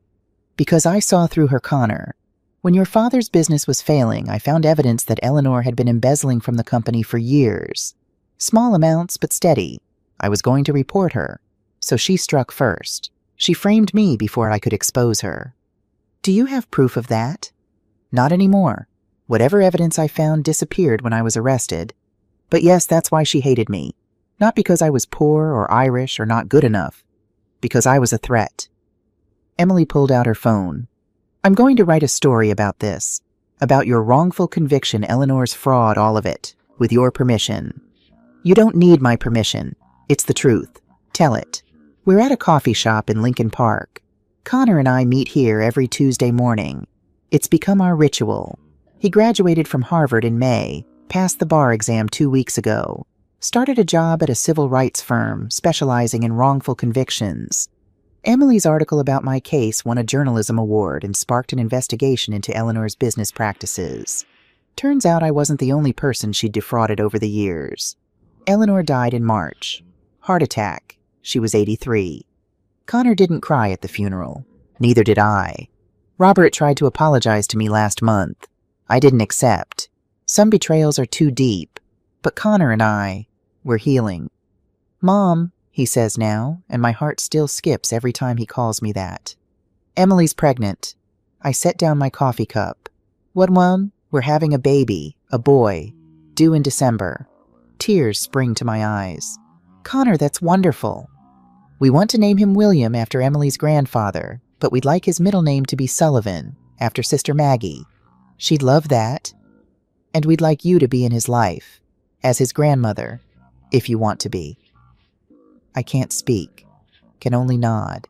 "Because I saw through her, Connor. When your father's business was failing, I found evidence that Eleanor had been embezzling from the company for years. Small amounts, but steady. I was going to report her. So she struck first. She framed me before I could expose her. Do you have proof of that?" "Not anymore. Whatever evidence I found disappeared when I was arrested. But yes, that's why she hated me. Not because I was poor or Irish or not good enough. Because I was a threat." Emily pulled out her phone. "I'm going to write a story about this. About your wrongful conviction, Eleanor's fraud, all of it. With your permission." "You don't need my permission. It's the truth. Tell it." We're at a coffee shop in Lincoln Park. Connor and I meet here every Tuesday morning. It's become our ritual. He graduated from Harvard in May, passed the bar exam 2 weeks ago, started a job at a civil rights firm specializing in wrongful convictions. Emily's article about my case won a journalism award and sparked an investigation into Eleanor's business practices. Turns out I wasn't the only person she'd defrauded over the years. Eleanor died in March. Heart attack. She was 83. Connor didn't cry at the funeral. Neither did I. Robert tried to apologize to me last month. I didn't accept. Some betrayals are too deep. But Connor and I, we're healing. "Mom," he says now, and my heart still skips every time he calls me that. Emily's pregnant. I set down my coffee cup. "What, Mom?" "We're having a baby, a boy, due in December." Tears spring to my eyes. "Connor, that's wonderful." "We want to name him William after Emily's grandfather, but we'd like his middle name to be Sullivan, after Sister Maggie. She'd love that. And we'd like you to be in his life, as his grandmother, if you want to be." I can't speak, can only nod.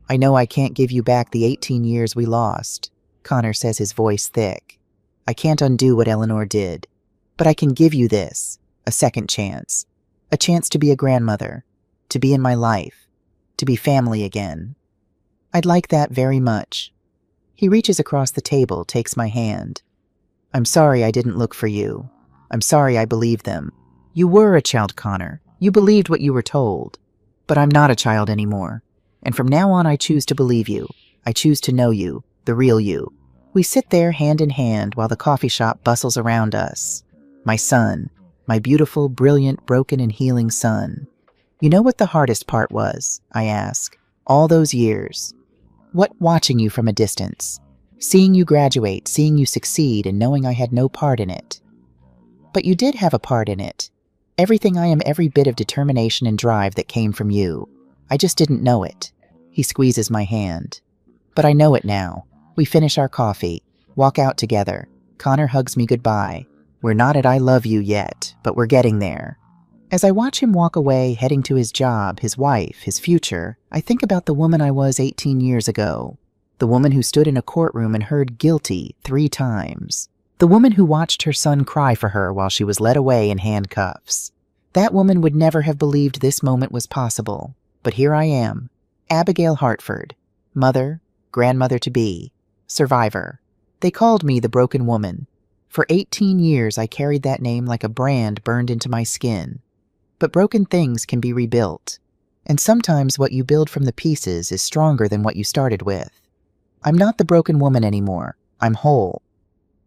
"I know I can't give you back the 18 years we lost," Connor says, his voice thick. "I can't undo what Eleanor did, but I can give you this, a second chance. A chance to be a grandmother, to be in my life, to be family again. I'd like that very much." He reaches across the table, takes my hand. "I'm sorry I didn't look for you. I'm sorry I believed them. You were a child, Connor. You believed what you were told. But I'm not a child anymore. And from now on I choose to believe you. I choose to know you, the real you." We sit there hand in hand while the coffee shop bustles around us. My son, my beautiful, brilliant, broken and healing son. "You know what the hardest part was?" I ask. All those years. What watching you from a distance? Seeing you graduate, seeing you succeed, and knowing I had no part in it. But you did have a part in it. Everything I am, every bit of determination and drive that came from you. I just didn't know it. He squeezes my hand. But I know it now. We finish our coffee, walk out together. Connor hugs me goodbye. We're not at I love you yet, but we're getting there. As I watch him walk away, heading to his job, his wife, his future, I think about the woman I was 18 years ago. The woman who stood in a courtroom and heard guilty 3 times. The woman who watched her son cry for her while she was led away in handcuffs. That woman would never have believed this moment was possible. But here I am, Abigail Hartford, mother, grandmother-to-be, survivor. They called me the broken woman. For 18 years I carried that name like a brand burned into my skin. But broken things can be rebuilt. And sometimes what you build from the pieces is stronger than what you started with. I'm not the broken woman anymore. I'm whole.